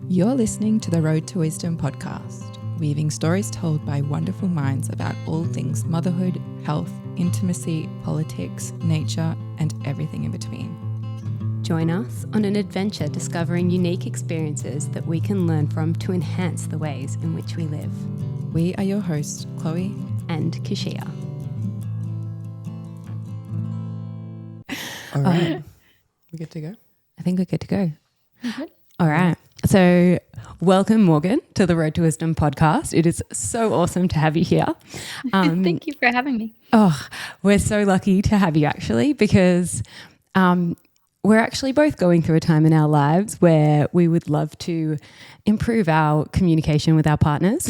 You're listening to the Road to Wisdom podcast, weaving stories told by wonderful minds about all things motherhood, health, intimacy, politics, nature, and everything in between. Join us on an adventure discovering unique experiences that we can learn from to enhance the ways in which we live. We are your hosts, Chloe and Keshia. All right. We're good to go? I think we're good to go. All right. So welcome, Morgan, to the Road to Wisdom podcast. It is so awesome to have you here. Thank you for having me. Oh, we're so lucky to have you actually, because we're actually both going through a time in our lives where we would love to improve our communication with our partners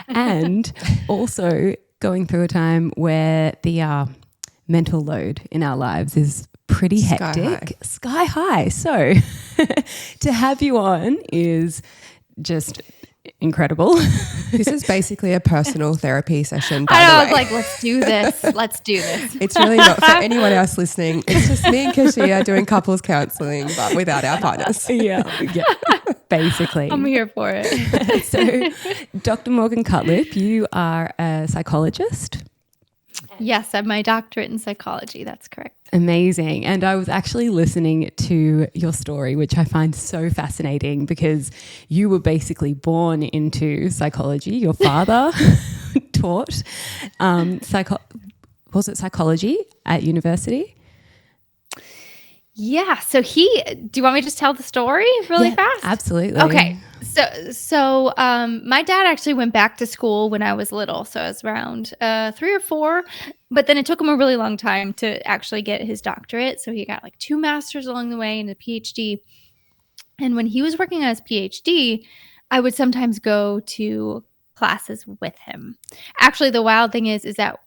and also going through a time where the mental load in our lives is pretty hectic, sky high. So to have you on is just incredible. This is basically a personal therapy session, by I know, the I way. was like, let's do this. Let's do this. It's really not for anyone else listening. It's just me and Keshia doing couples counselling, but without our partners. Yeah, basically. I'm here for it. So Dr. Morgan Cutlip, you are a psychologist. Yes, I have my doctorate in psychology. That's correct. Amazing. And I was actually listening to your story, which I find so fascinating because you were basically born into psychology. Your father taught psychology at university? Yeah. So do you want me to just tell the story really fast? Absolutely. Okay. So my dad actually went back to school when I was little. So I was around 3 or 4, but then it took him a really long time to actually get his doctorate. So he got like 2 masters along the way and a PhD. And when he was working on his PhD, I would sometimes go to classes with him. Actually, the wild thing is that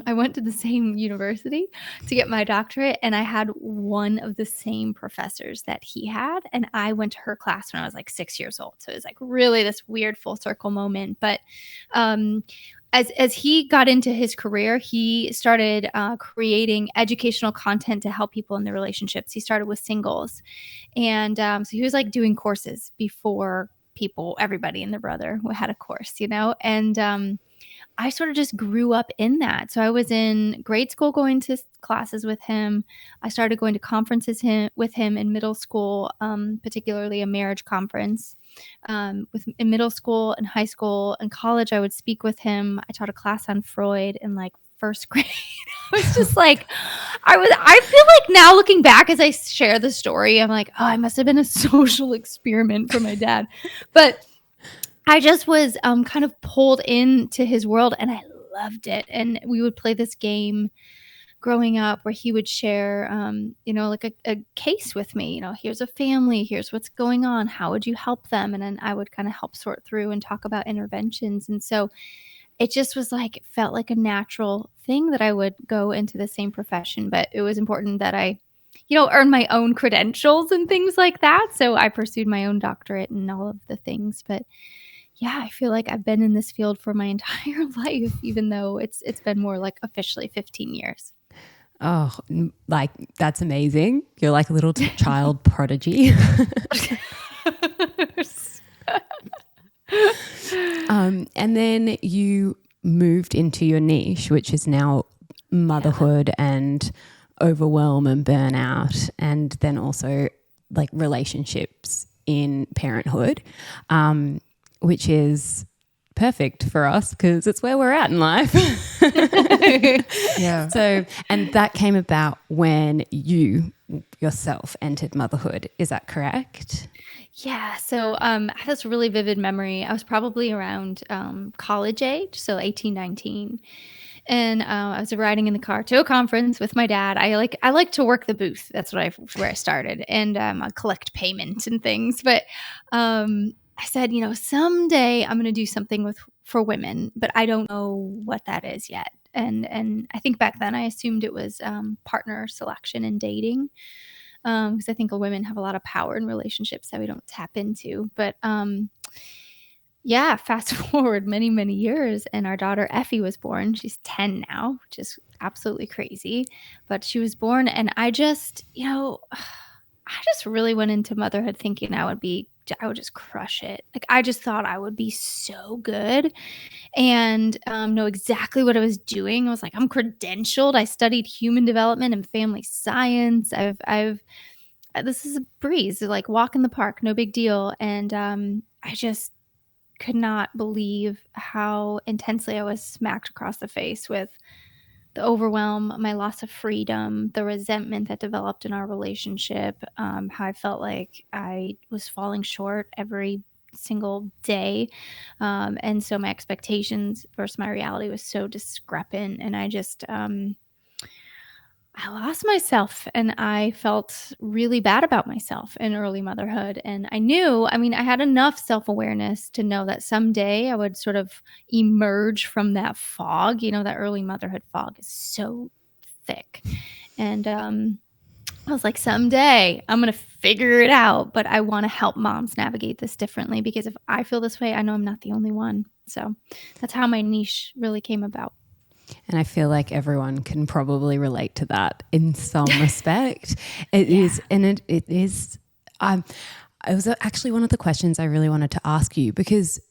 I went to the same university to get my doctorate, and I had one of the same professors that he had, and I went to her class when I was like 6 years old. So it was like really this weird full circle moment. But as he got into his career, he started creating educational content to help people in their relationships. He started with singles, and so he was like doing courses before everybody and their brother had a course, and I sort of just grew up in that. So I was in grade school going to classes with him. I started going to conferences with him in middle school, particularly a marriage conference. In middle school and high school and college, I would speak with him. I taught a class on Freud in like first grade. I was just like, I feel like now looking back as I share the story, I'm like, oh, I must have been a social experiment for my dad. But I just was kind of pulled into his world, and I loved it. And we would play this game growing up where he would share, like a case with me. Here's a family, here's what's going on. How would you help them? And then I would kind of help sort through and talk about interventions. And so it just was like, it felt like a natural thing that I would go into the same profession. But it was important that I earn my own credentials and things like that. So I pursued my own doctorate and all of the things. But yeah, I feel like I've been in this field for my entire life, even though it's been more like officially 15 years. Oh, like that's amazing. You're like a little child prodigy. And then you moved into your niche, which is now motherhood and overwhelm and burnout, and then also like relationships in parenthood. Which is perfect for us because it's where we're at in life. Yeah. So, and that came about when you yourself entered motherhood. Is that correct? Yeah. So I had this really vivid memory. I was probably around college age, so 18, 19. And I was riding in the car to a conference with my dad. I like to work the booth. That's where I started, and I collect payment and things. But I said, someday I'm going to do something for women, but I don't know what that is yet. And I think back then I assumed it was partner selection and dating, because I think women have a lot of power in relationships that we don't tap into. But fast forward many, many years, and our daughter Effie was born. She's 10 now, which is absolutely crazy. But she was born, and I just really went into motherhood thinking I would be would just crush it. Like, I just thought I would be so good and know exactly what I was doing. I was like, I'm credentialed. I studied human development and family science. This is a breeze, like walk in the park, no big deal. And I just could not believe how intensely I was smacked across the face with the overwhelm, my loss of freedom, the resentment that developed in our relationship, how I felt like I was falling short every single day. And so my expectations versus my reality was so discrepant. And I lost myself and I felt really bad about myself in early motherhood. And I knew, I mean, I had enough self awareness to know that someday I would sort of emerge from that fog. You know, that early motherhood fog is so thick. And I was like, someday I'm going to figure it out. But I want to help moms navigate this differently because if I feel this way, I know I'm not the only one. So that's how my niche really came about. And I feel like everyone can probably relate to that in some respect. It is, and it is. It was actually one of the questions I really wanted to ask you because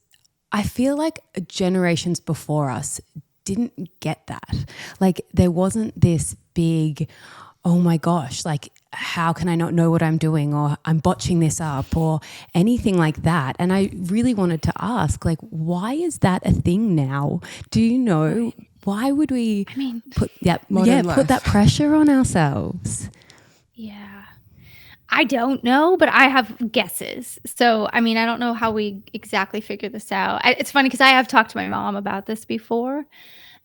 I feel like generations before us didn't get that. Like there wasn't this big, oh my gosh, like how can I not know what I'm doing or I'm botching this up or anything like that. And I really wanted to ask, like, why is that a thing now? Do you know? Why would we put that pressure on ourselves? Yeah. I don't know, but I have guesses. So, I mean, I don't know how we exactly figure this out. It's funny because I have talked to my mom about this before.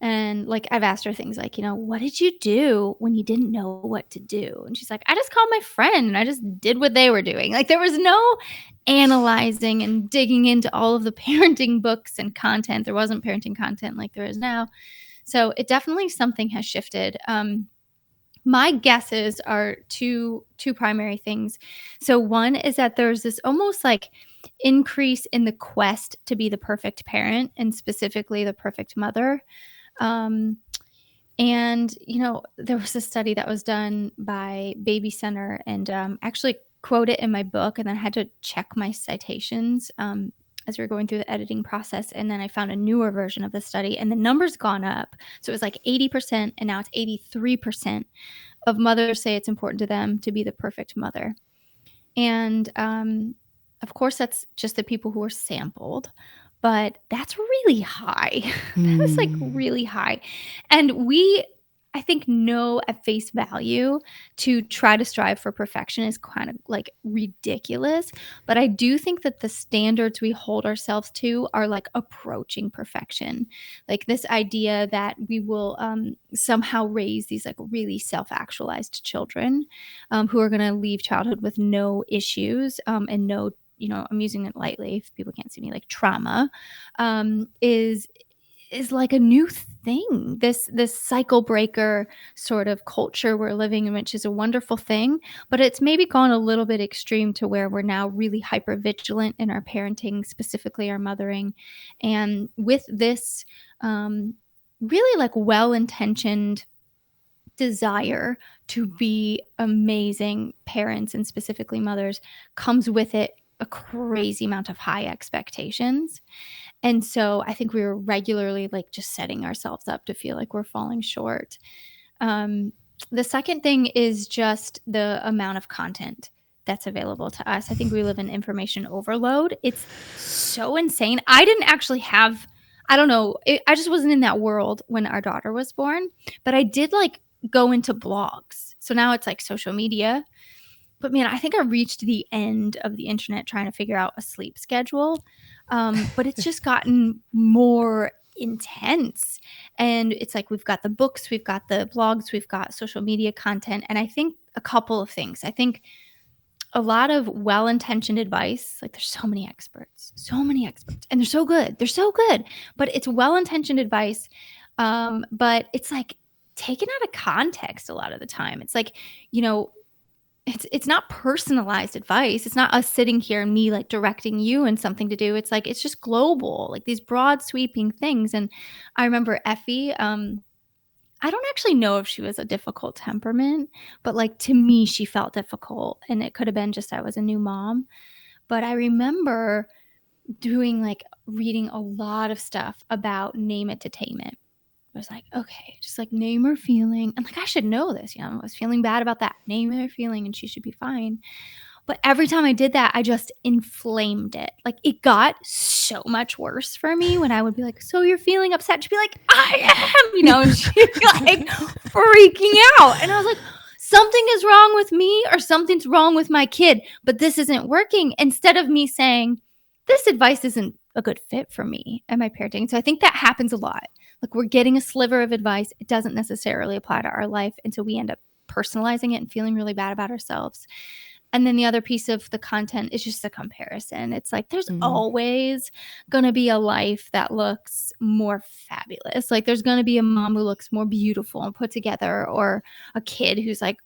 And like, I've asked her things like, what did you do when you didn't know what to do? And she's like, I just called my friend and I just did what they were doing. Like, there was no analyzing and digging into all of the parenting books and content. There wasn't parenting content like there is now. So it definitely something has shifted. My guesses are two primary things. So one is that there's this almost like increase in the quest to be the perfect parent and specifically the perfect mother. And there was a study that was done by Baby Center and actually quote it in my book and then I had to check my citations as we were going through the editing process. And then I found a newer version of the study and the number's gone up. So it was like 80% and now it's 83% of mothers say it's important to them to be the perfect mother. And of course, that's just the people who were sampled, but that's really high. That's like really high. And I think, know at face value to try to strive for perfection is kind of like ridiculous. But I do think that the standards we hold ourselves to are like approaching perfection. Like this idea that we will somehow raise these like really self-actualized children who are going to leave childhood with no issues and no, I'm using it lightly if people can't see me, like trauma is like a new thing. This cycle breaker sort of culture we're living in, which is a wonderful thing, but it's maybe gone a little bit extreme to where we're now really hyper vigilant in our parenting, specifically our mothering. And with this really like well-intentioned desire to be amazing parents and specifically mothers comes with it a crazy amount of high expectations. And so I think we were regularly like just setting ourselves up to feel like we're falling short. The second thing is just the amount of content that's available to us. I think we live in information overload. It's so insane. I didn't actually have, I don't know, I just wasn't in that world when our daughter was born, but I did like go into blogs. So now it's like social media. But man, I think I reached the end of the internet trying to figure out a sleep schedule. But it's just gotten more intense. And it's like we've got the books, we've got the blogs, we've got social media content. And I think a couple of things. I think a lot of well-intentioned advice, like there's so many experts, and they're so good. They're so good. But it's well-intentioned advice. But it's like taken out of context a lot of the time. It's like, it's not personalized advice. It's not us sitting here and me like directing you in something to do. It's like, it's just global, like these broad sweeping things. And I remember Effie, I don't actually know if she was a difficult temperament, but like to me, she felt difficult and it could have been just, I was a new mom. But I remember reading a lot of stuff about name it to tame it. I was like, okay, just like name her feeling. And like, I should know this. I was feeling bad about that. Name her feeling and she should be fine. But every time I did that, I just inflamed it. Like it got so much worse for me when I would be like, so you're feeling upset? She'd be like, I am, and she'd be like freaking out. And I was like, something is wrong with me or something's wrong with my kid, but this isn't working. Instead of me saying, this advice isn't a good fit for me and my parenting. So I think that happens a lot. Like we're getting a sliver of advice. It doesn't necessarily apply to our life. And so we end up personalizing it and feeling really bad about ourselves. And then the other piece of the content is just the comparison. It's like there's always going to be a life that looks more fabulous. Like there's going to be a mom who looks more beautiful and put together, or a kid who's like,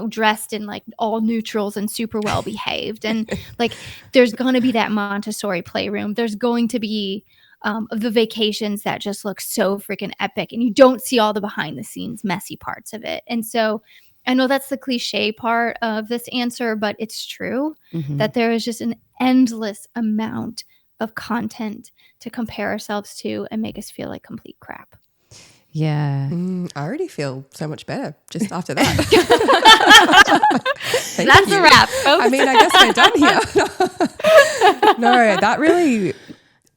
dressed in like all neutrals and super well behaved. And like there's going to be that Montessori playroom. There's going to be the vacations that just look so freaking epic. And you don't see all the behind the scenes messy parts of it. And so I know that's the cliche part of this answer, but it's true that there is just an endless amount of content to compare ourselves to and make us feel like complete crap. Yeah. I already feel so much better just after that. That's a wrap, folks. I mean, I guess we're done here. No,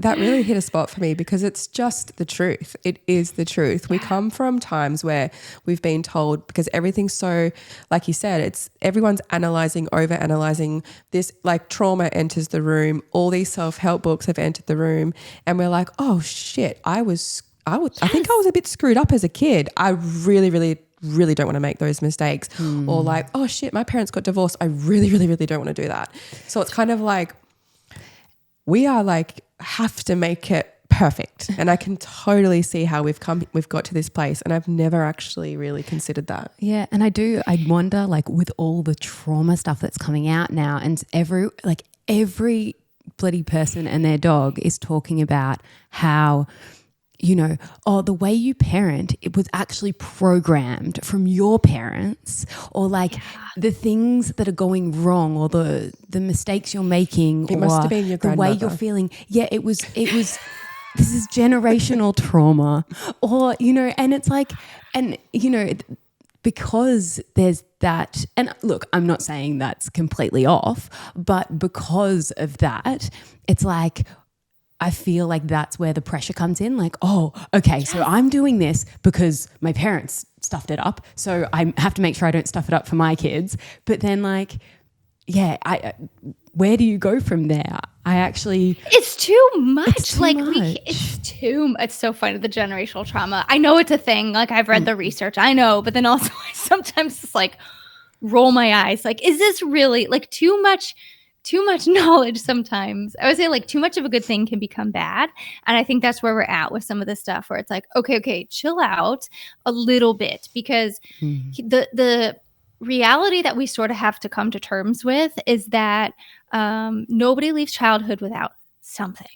that really hit a spot for me because it's just the truth. It is the truth. Yeah. We come from times where we've been told, because everything's so, like you said, it's everyone's analyzing, over-analyzing. This like trauma enters the room. All these self-help books have entered the room, and we're like, oh shit, I think I was a bit screwed up as a kid. I really, really, really don't want to make those mistakes. Or like, oh shit, my parents got divorced. I really, really, really don't want to do that. So it's kind of like we are like have to make it perfect. And I can totally see how we've got to this place, and I've never actually really considered that. Yeah. And I wonder, like with all the trauma stuff that's coming out now, and every bloody person and their dog is talking about how, the way you parent, it was actually programmed from your parents, or like the things that are going wrong, or the mistakes you're making, it or must have been your the way you're feeling. Yeah, it was this is generational trauma, or, and it's like, and, because there's that, and look, I'm not saying that's completely off, but because of that, it's like, I feel like that's where the pressure comes in. Like, oh, okay, so I'm doing this because my parents stuffed it up, so I have to make sure I don't stuff it up for my kids. But then where do you go from there? It's too much. It's too much. It's so funny, the generational trauma. I know it's a thing. Like I've read the research, I know, but then also I sometimes just like roll my eyes. Like, is this really like too much knowledge sometimes? I would say like too much of a good thing can become bad. And I think that's where we're at with some of this stuff, where it's like, okay, chill out a little bit, because the reality that we sort of have to come to terms with is that nobody leaves childhood without something.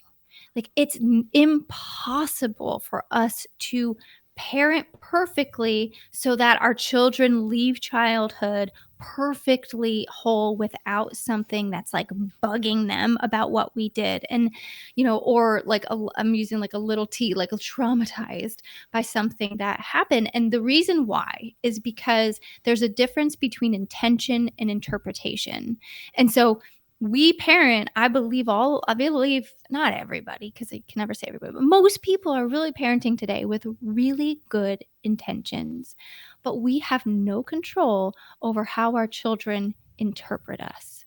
Like it's impossible for us to parent perfectly so that our children leave childhood perfectly whole without something that's like bugging them about what we did. And, or like I'm using like a little T, like traumatized by something that happened. And the reason why is because there's a difference between intention and interpretation. And so we parent, I believe not everybody, because I can never say everybody, but most people are really parenting today with really good intentions, but we have no control over how our children interpret us.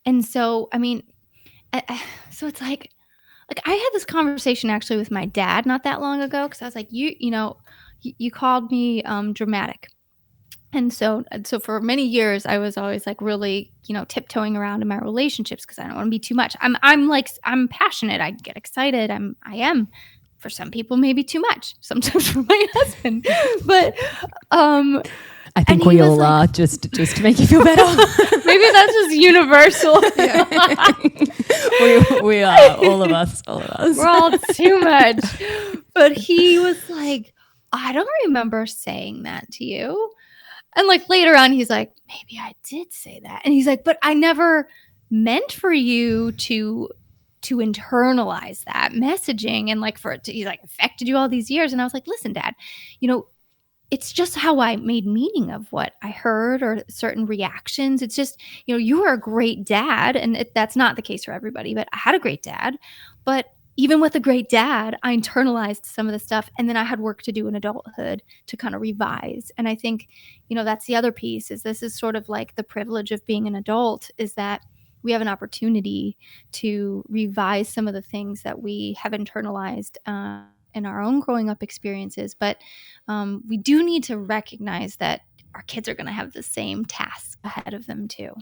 And so, I mean, so it's like I had this conversation actually with my dad not that long ago, because I was like, you called me dramatic. And so for many years, I was always like really, tiptoeing around in my relationships because I don't want to be too much. I'm passionate. I get excited. I am, for some people, maybe too much. Sometimes for my husband, but I think we all are, just to make you feel better. Maybe that's just universal. we are, all of us. We're all too much. But he was like, I don't remember saying that to you. And like later on, he's like, maybe I did say that. And he's like, but I never meant for you to internalize that messaging and like for it to like affected you all these years. And I was like, listen, Dad, it's just how I made meaning of what I heard or certain reactions. It's just, you are a great dad. And that's not the case for everybody, but I had a great dad. But even with a great dad, I internalized some of the stuff. And then I had work to do in adulthood to kind of revise. And I think, that's the other piece is this is sort of like the privilege of being an adult is that we have an opportunity to revise some of the things that we have internalized in our own growing up experiences. But we do need to recognize that our kids are going to have the same tasks ahead of them too.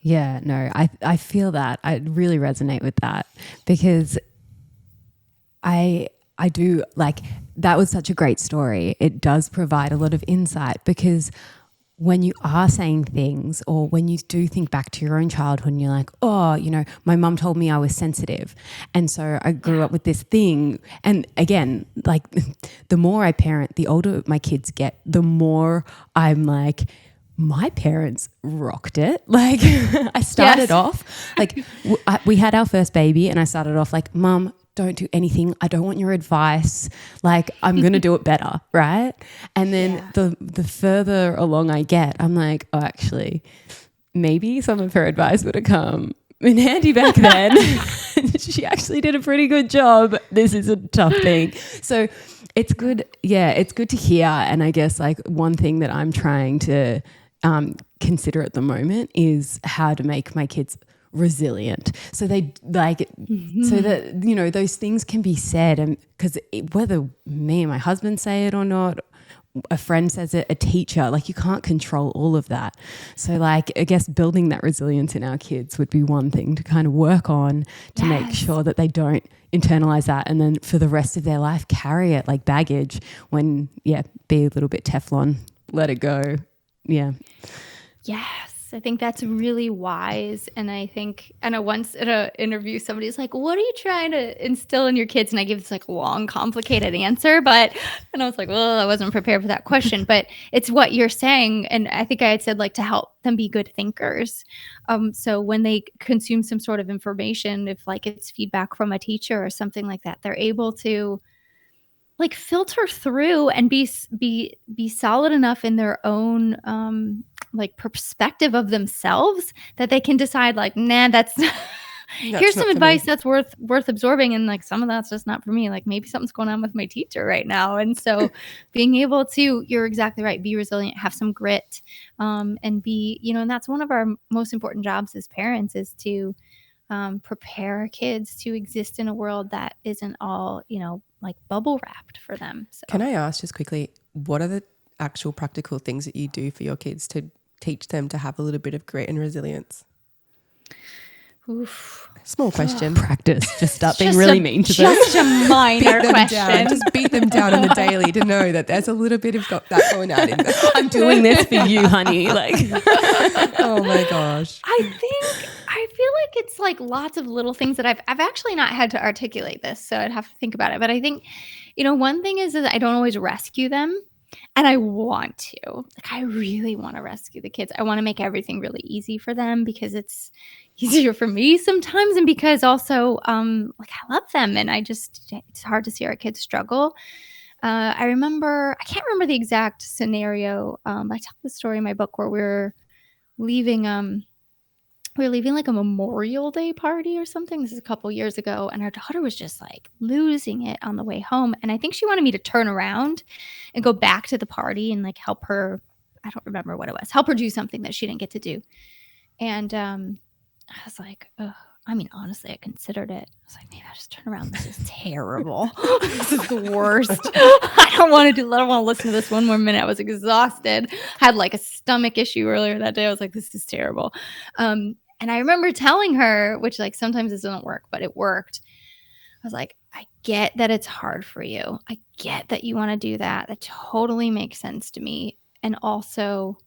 Yeah, no, I feel that. I really resonate with that because I do like that was such a great story. It does provide a lot of insight because when you are saying things or when you do think back to your own childhood and you're like, oh, my mum told me I was sensitive. And so I grew up with this thing. And again, like the more I parent, the older my kids get, the more I'm like, my parents rocked it. Like I started off like we had our first baby and I started off like, Mum, don't do anything. I don't want your advice. Like I'm going to do it better. Right. And then the further along I get, I'm like, oh, actually, maybe some of her advice would have come in handy back then. She actually did a pretty good job. This is a tough thing. So it's good. Yeah. It's good to hear. And I guess like one thing that I'm trying to consider at the moment is how to make my kids resilient so they like so that those things can be said, and because whether me and my husband say it or not, a friend says it, a teacher, like you can't control all of that. So like I guess building that resilience in our kids would be one thing to kind of work on to make sure that they don't internalize that and then for the rest of their life carry it like baggage when be a little bit Teflon, let it go. Yes, I think that's really wise. And I think, once in an interview, somebody's like, what are you trying to instill in your kids? And I give this like long, complicated answer, and I was like, well, I wasn't prepared for that question, but it's what you're saying. And I think I had said like to help them be good thinkers. So when they consume some sort of information, if like it's feedback from a teacher or something like that, they're able to like filter through and be solid enough in their own like perspective of themselves that they can decide like, nah, that's here's some advice that's worth absorbing, and like some of that's just not for me. Like maybe something's going on with my teacher right now. And so being able to, you're exactly right, be resilient, have some grit, and be, and that's one of our most important jobs as parents is to prepare our kids to exist in a world that isn't all, like bubble wrapped for them. So. Can I ask just quickly, what are the actual practical things that you do for your kids to teach them to have a little bit of grit and resilience? Oof. Small question. Practice. Just start being really mean to them. Just a minor question. Down. Just beat them down on the daily to know that there's a little bit of that going out in them. I'm doing this for you, honey. Like, oh my gosh. I feel like it's like lots of little things that I've actually not had to articulate this, so I'd have to think about it. But I think, one thing is that I don't always rescue them. And I want to. Like, I really want to rescue the kids. I want to make everything really easy for them because it's easier for me sometimes, and because also, like, I love them, and it's hard to see our kids struggle. I can't remember the exact scenario. I tell the story in my book where we're leaving like a Memorial Day party or something. This is a couple years ago. And our daughter was just like losing it on the way home. And I think she wanted me to turn around and go back to the party and like help her. I don't remember what it was. Help her do something that she didn't get to do. And I was like, oh, honestly, I considered it. I was like, maybe I'll just turn around. This is terrible. This is the worst. I don't want to listen to this one more minute. I was exhausted. Had like a stomach issue earlier that day. I was like, this is terrible. And I remember telling her, which like sometimes this doesn't work, but it worked. I was like, I get that it's hard for you. I get that you want to do that. That totally makes sense to me. And also,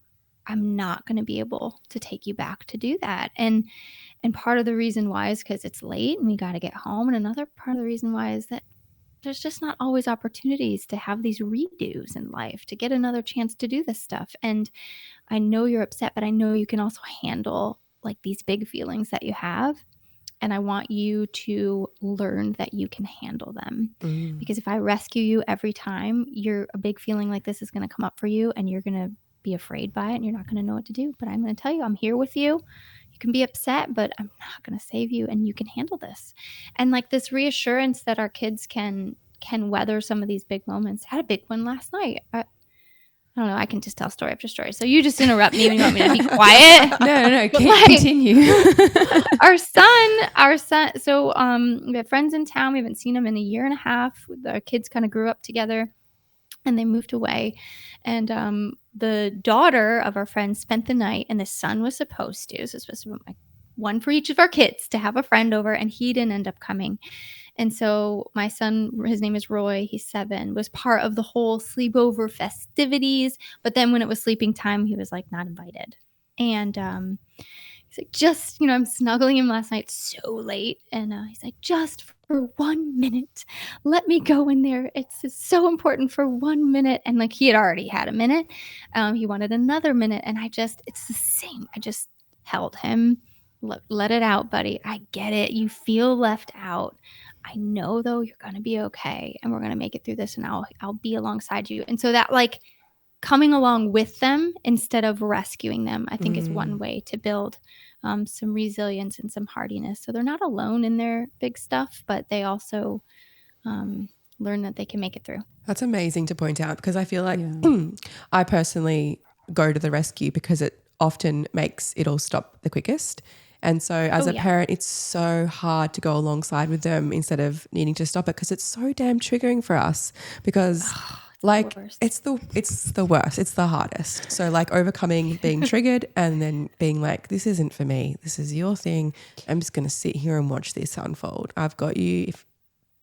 I'm not going to be able to take you back to do that. And part of the reason why is because it's late and we got to get home. And another part of the reason why is that there's just not always opportunities to have these redos in life, to get another chance to do this stuff. And I know you're upset, but I know you can also handle like these big feelings that you have. And I want you to learn that you can handle them. Because if I rescue you every time, a big feeling like this is going to come up for you, and you're going to be afraid by it, and you're not going to know what to do. But I'm going to tell you, I'm here with you. You can be upset, but I'm not going to save you, and you can handle this. And like this reassurance that our kids can weather some of these big moments. I had a big one last night. I don't know. I can just tell story after story. So you just interrupt me when you want me to be quiet. No, continue. Our son. So we have friends in town. We haven't seen them in a year and a half. Our kids kind of grew up together, and they moved away. And the daughter of our friend spent the night, and the son was supposed to. So it was supposed to be like one for each of our kids to have a friend over, and he didn't end up coming. And so my son, his name is Roy, he's 7, was part of the whole sleepover festivities. But then when it was sleeping time, he was like not invited. And he's like, just, I'm snuggling him last night so late. And he's like, just for 1 minute, let me go in there. It's so important for 1 minute. And like he had already had a minute. He wanted another minute. And it's the same. I just held him. Let it out, buddy. I get it. You feel left out. I know though you're going to be okay, and we're going to make it through this, and I'll be alongside you. And so that like coming along with them instead of rescuing them, I think is one way to build some resilience and some hardiness. So they're not alone in their big stuff, but they also learn that they can make it through. That's amazing to point out, because I feel like I personally go to the rescue because it often makes it all stop the quickest. And so as a parent, it's so hard to go alongside with them instead of needing to stop it, because it's so damn triggering for us, because it's the worst. It's the hardest. So like overcoming being triggered and then being like, this isn't for me. This is your thing. I'm just going to sit here and watch this unfold. I've got you.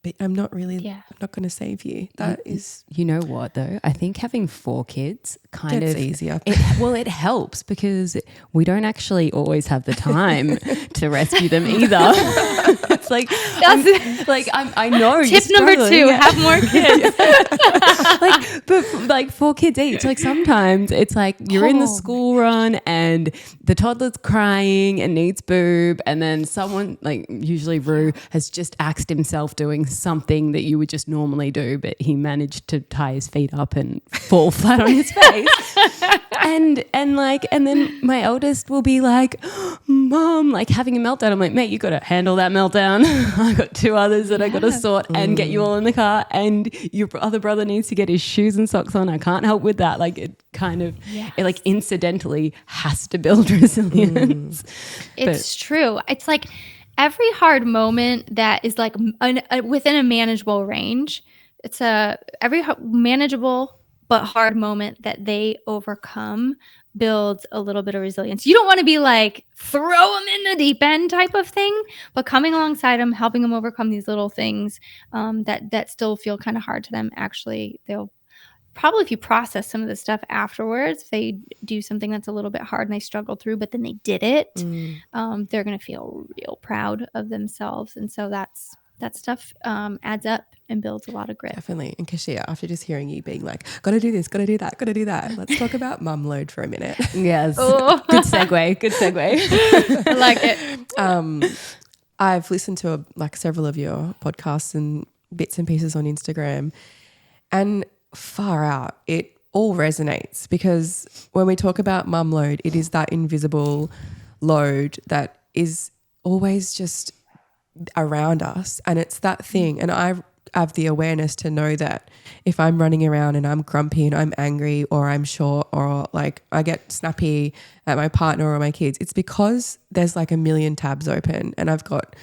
But I'm not really, I'm not going to save you. That is. You know what though? I think having 4 kids gets easier. It helps, because we don't actually always have the time to rescue them either. It's like, I know. Tip number 2, have more kids. but like 4 kids each. Like sometimes it's like you're in the school run and the toddler's crying and needs boob, and then someone, like usually Rue, has just axed himself doing something that you would just normally do, but he managed to tie his feet up and fall flat on his face. And then my eldest will be like, Mom, like having a meltdown. I'm like, mate, you got to handle that meltdown. I got 2 others that I got to sort and get you all in the car, and your other brother needs to get his shoes and socks on. I can't help with that. Like it kind of, it like incidentally has to build resilience. It's true. It's like every hard moment that is like within a manageable range, it's every manageable but hard moment that they overcome builds a little bit of resilience. You don't want to be like throw them in the deep end type of thing, but coming alongside them, helping them overcome these little things that still feel kind of hard to them. Actually, they'll probably, if you process some of the stuff afterwards, if they do something that's a little bit hard and they struggle through, but then they did it, they're going to feel real proud of themselves. And so that stuff adds up and builds a lot of grit. Definitely. And Keshia, after just hearing you being like, got to do this, got to do that, got to do that, let's talk about mum load for a minute. Yes. Good segue. I like it. I've listened to several of your podcasts and bits and pieces on Instagram, and far out, it all resonates, because when we talk about mum load, it is that invisible load that is always just around us, and it's that thing. And I have the awareness to know that if I'm running around and I'm grumpy and I'm angry or I'm short or like I get snappy at my partner or my kids, it's because there's like a million tabs open, and I've got,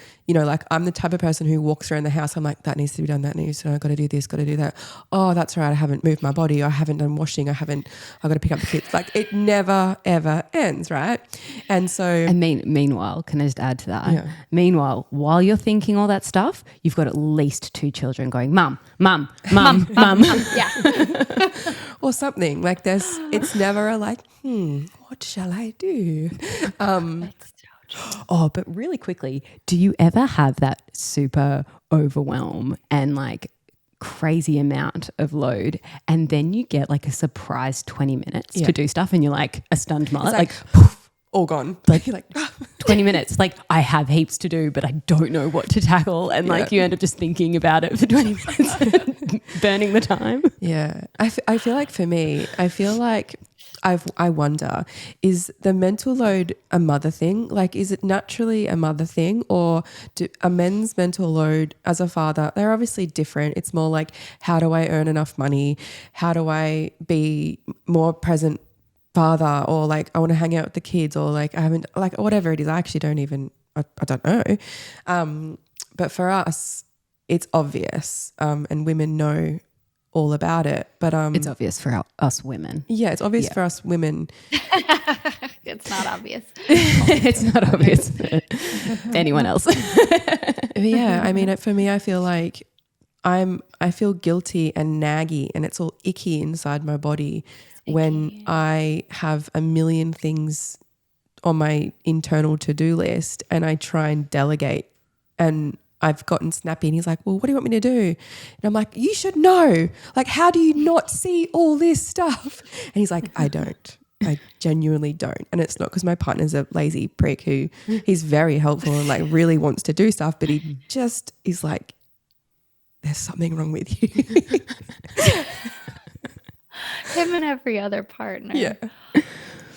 I'm the type of person who walks around the house. I'm like, that needs to be done. That needs to be done. I've got to do this, got to do that. Oh, that's right. I haven't moved my body. Or I haven't done washing. I've got to pick up the kids. Like it never, ever ends. Right. And so. And meanwhile, can I just add to that? Yeah. Meanwhile, while you're thinking all that stuff, you've got at least 2 children going, mum. Yeah. Or something like this. It's never a like, what shall I do? But really quickly, do you ever have that super overwhelm and like crazy amount of load, and then you get like a surprise 20 minutes to do stuff, and you're like a stunned mullet, like poof, all gone. Like you're like 20 minutes, like I have heaps to do, but I don't know what to tackle, and like you end up just thinking about it for 20 minutes, burning the time. Yeah, I feel like for me, I feel like I wonder, is the mental load a mother thing? Like, is it naturally a mother thing, or do a men's mental load as a father, they're obviously different. It's more like, how do I earn enough money? How do I be more present father? Or like, I want to hang out with the kids, or like, I haven't, like, whatever it is. I actually don't even, I don't know. But for us, it's obvious, and women know all about it, but it's obvious for us women. Yeah, it's obvious for us women. It's not obvious. It's not obvious for anyone else. Yeah, I mean, for me, I feel like I feel guilty and naggy, and it's all icky inside my body when I have a million things on my internal to-do list, and I try and delegate, and I've gotten snappy, and he's like, well, what do you want me to do? And I'm like, you should know. Like, how do you not see all this stuff? And he's like, I don't. I genuinely don't. And it's not because my partner's a lazy prick who he's very helpful and like really wants to do stuff, but he just is like, there's something wrong with you. Him and every other partner. Yeah.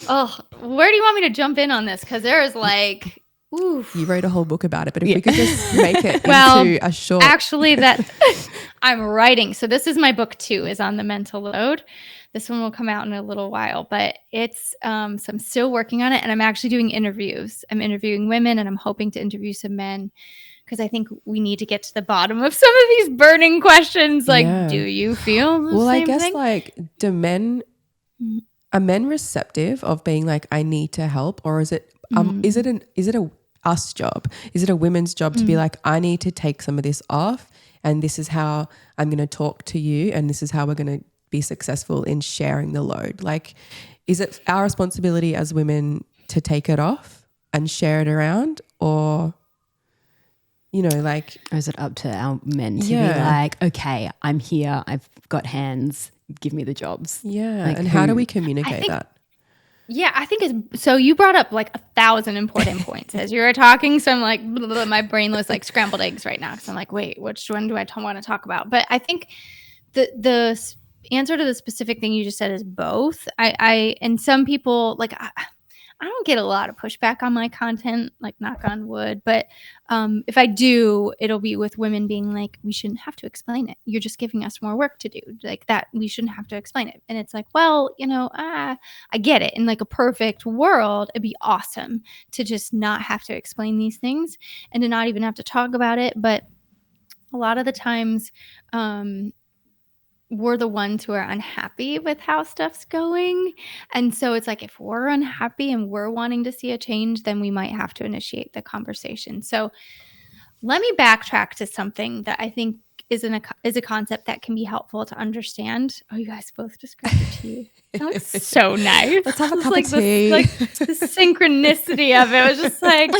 Oh, where do you want me to jump in on this? Because there is like... Oof. You wrote a whole book about it, but if we could just make it well, into a short. Actually, that I'm writing. So this is my book 2, is on the mental load. This one will come out in a little while, but it's so I'm still working on it, and I'm actually doing interviews. I'm interviewing women, and I'm hoping to interview some men, because I think we need to get to the bottom of some of these burning questions. Like, do you feel the same I guess thing? like, are men receptive of being like, I need to help, or is it is it a us job? Is it a women's job to be like, I need to take some of this off, and this is how I'm going to talk to you, and this is how we're going to be successful in sharing the load? Like, is it our responsibility as women to take it off and share it around, or, you know, like, or is it up to our men to be like, okay, I'm here, I've got hands, give me the jobs? Yeah. Like, and how do we communicate that? Yeah, I think it's so. You brought up like 1,000 important points as you were talking. So I'm like, blah, blah, blah, my brain was like scrambled eggs right now, because I'm like, wait, which one do I want to talk about? But I think the answer to the specific thing you just said is both. I and some people, like, I don't get a lot of pushback on my content, like, knock on wood. But if I do, it'll be with women being like, we shouldn't have to explain it. You're just giving us more work to do. Like, that, we shouldn't have to explain it. And it's like, well, you know, I get it. In like a perfect world, it'd be awesome to just not have to explain these things and to not even have to talk about it. But a lot of the times, we're the ones who are unhappy with how stuff's going. And so it's like, if we're unhappy and we're wanting to see a change, then we might have to initiate the conversation. So let me backtrack to something that I think is a concept that can be helpful to understand. Oh, you guys both described it to you. That was so nice. Let's have a cup like of tea. The synchronicity of it was just like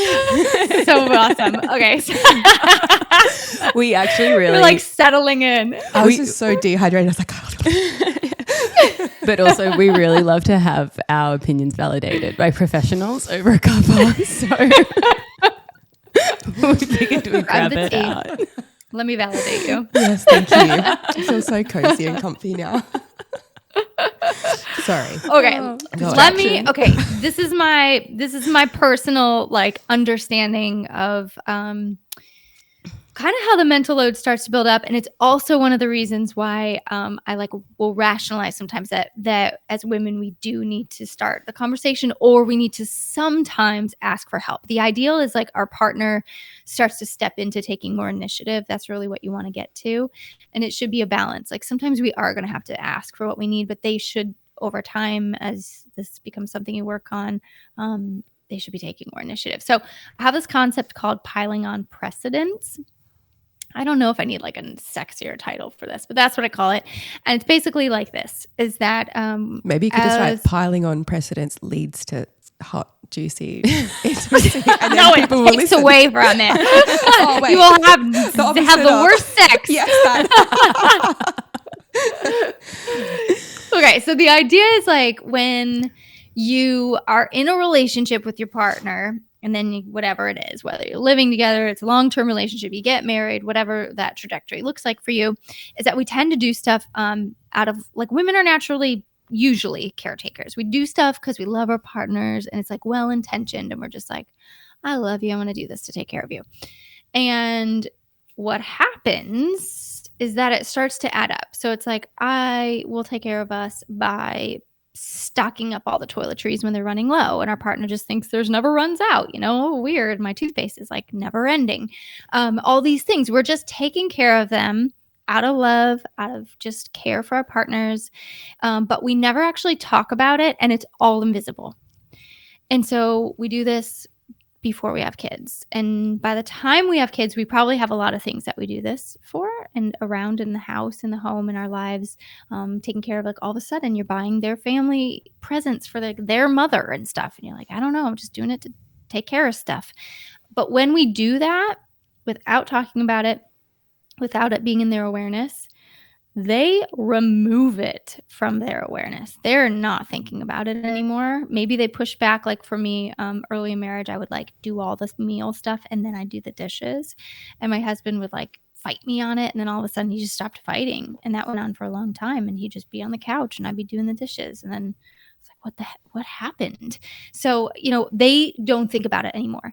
so awesome. Okay. So we actually really we're like settling in. I was just so dehydrated. I was like, but also we really love to have our opinions validated by professionals over a cuppa. So we figured we'd grab the it tea. out. Let me validate you. yes, thank you. I feel so cozy and comfy now. Sorry. Okay. Let me. Distraction. Okay. This is my personal like understanding of kind of how the mental load starts to build up, and it's also one of the reasons why I like will rationalize sometimes that as women we do need to start the conversation, or we need to sometimes ask for help. The ideal is like our partner starts to step into taking more initiative. That's really what you want to get to, and it should be a balance. Like, sometimes we are going to have to ask for what we need, but they should, over time, as this becomes something you work on, they should be taking more initiative. So I have this concept called piling on precedence. I don't know if I need like a sexier title for this, but that's what I call it. And it's basically like this, is that maybe you could just write piling on precedence leads to juicy intimacy. And No, it takes away from it. Oh, wait. You will have the worst sex. Yes, Okay, so the idea is like when you are in a relationship with your partner, and then whatever it is, whether you're living together, it's a long-term relationship, you get married, whatever that trajectory looks like for you, is that we tend to do stuff out of, like, women are naturally usually caretakers. We do stuff because we love our partners, and it's like well-intentioned, and we're just like, I love you, I'm going to do this to take care of you. And what happens is that it starts to add up. So it's like, I will take care of us by stocking up all the toiletries when they're running low, and our partner just thinks there's never runs out. Oh, weird, my toothpaste is like never ending. All these things, we're just taking care of them out of love, out of just care for our partners, but we never actually talk about it, and it's all invisible. And so we do this before we have kids, and by the time we have kids, we probably have a lot of things that we do this for and around in the house, in the home, in our lives, taking care of, like, all of a sudden you're buying their family presents for their mother and stuff, and you're like, I don't know, I'm just doing it to take care of stuff. But when we do that without talking about it, without it being in their awareness, they remove it from their awareness. They're not thinking about it anymore. Maybe they push back. Like for me, early in marriage, I would like do all this meal stuff, and then I do the dishes, and my husband would like fight me on it. And then all of a sudden he just stopped fighting, and that went on for a long time, and he'd just be on the couch and I'd be doing the dishes. And then it's like, what happened? So, they don't think about it anymore.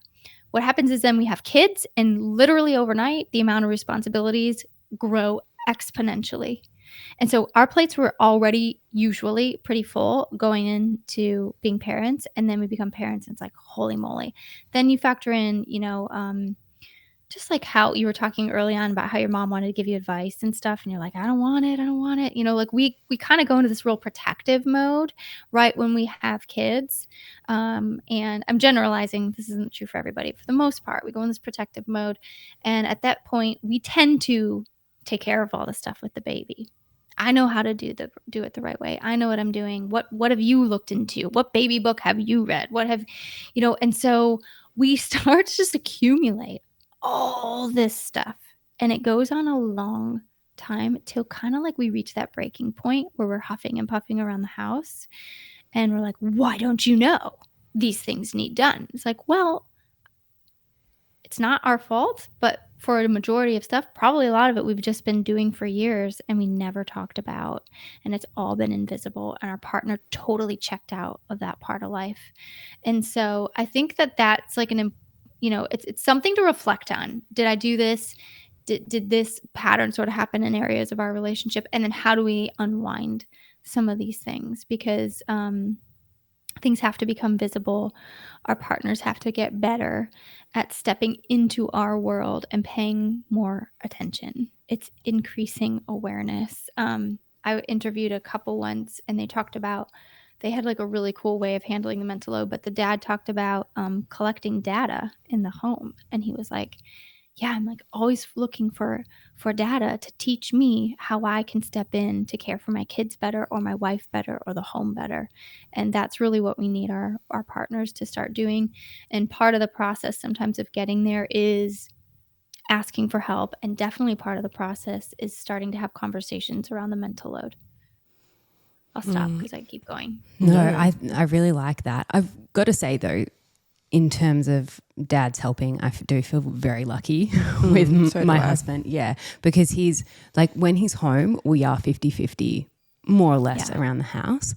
What happens is then we have kids, and literally overnight, the amount of responsibilities grow exponentially. And so our plates were already usually pretty full going into being parents, and then we become parents, and it's like, holy moly. Then you factor in, just like how you were talking early on about how your mom wanted to give you advice and stuff, and you're like, I don't want it. Like we kind of go into this real protective mode right when we have kids. And I'm generalizing. This isn't true for everybody. For the most part, we go in this protective mode. And at that point, we tend to take care of all the stuff with the baby. I know how to do it the right way. I know what I'm doing. What have you looked into? What baby book have you read? What have, and so we start to just accumulate all this stuff, and it goes on a long time till kind of like we reach that breaking point where we're huffing and puffing around the house, and we're like, why don't you know these things need done? It's like, well, it's not our fault, but for a majority of stuff, probably a lot of it we've just been doing for years and we never talked about, and it's all been invisible, and our partner totally checked out of that part of life. And so I think that that's like it's something to reflect on. Did I do this? Did this pattern sort of happen in areas of our relationship? And then how do we unwind some of these things? Because things have to become visible. Our partners have to get better at stepping into our world and paying more attention. It's increasing awareness. I interviewed a couple once, and they talked about, they had like a really cool way of handling the mental load, but the dad talked about collecting data in the home. And he was like, yeah, I'm like always looking for data to teach me how I can step in to care for my kids better, or my wife better, or the home better. And that's really what we need our partners to start doing. And part of the process sometimes of getting there is asking for help. And definitely part of the process is starting to have conversations around the mental load. I'll stop because I keep going. No, I really like that. I've got to say though, in terms of dads helping, I do feel very lucky with my husband. Yeah, because he's like, when he's home, we are 50-50 more or less around the house.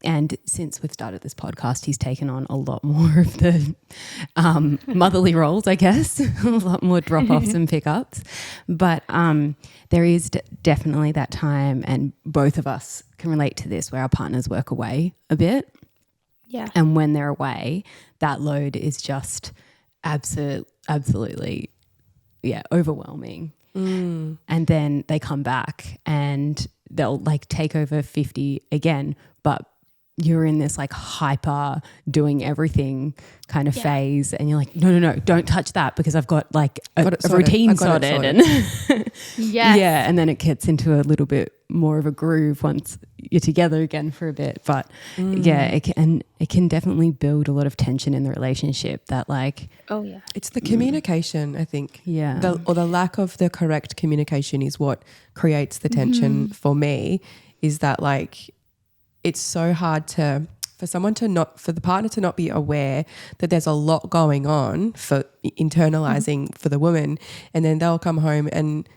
And since we've started this podcast, he's taken on a lot more of the motherly roles, I guess, a lot more drop-offs and pickups. But there is definitely that time, and both of us can relate to this, where our partners work away a bit. Yeah. And when they're away, that load is just absolutely, overwhelming. And then they come back and they'll like take over 50 again, but you're in this like hyper doing everything kind of phase, and you're like, no, don't touch that because I've got like a routine sorted. And yeah, and then it gets into a little bit more of a groove once you're together again for a bit. But yeah, it can definitely build a lot of tension in the relationship that like, Oh yeah. It's the communication, I think. Yeah. Or the lack of the correct communication is what creates the tension for me, is that like it's so hard for the partner to not be aware that there's a lot going on for internalizing for the woman, and then they'll come home and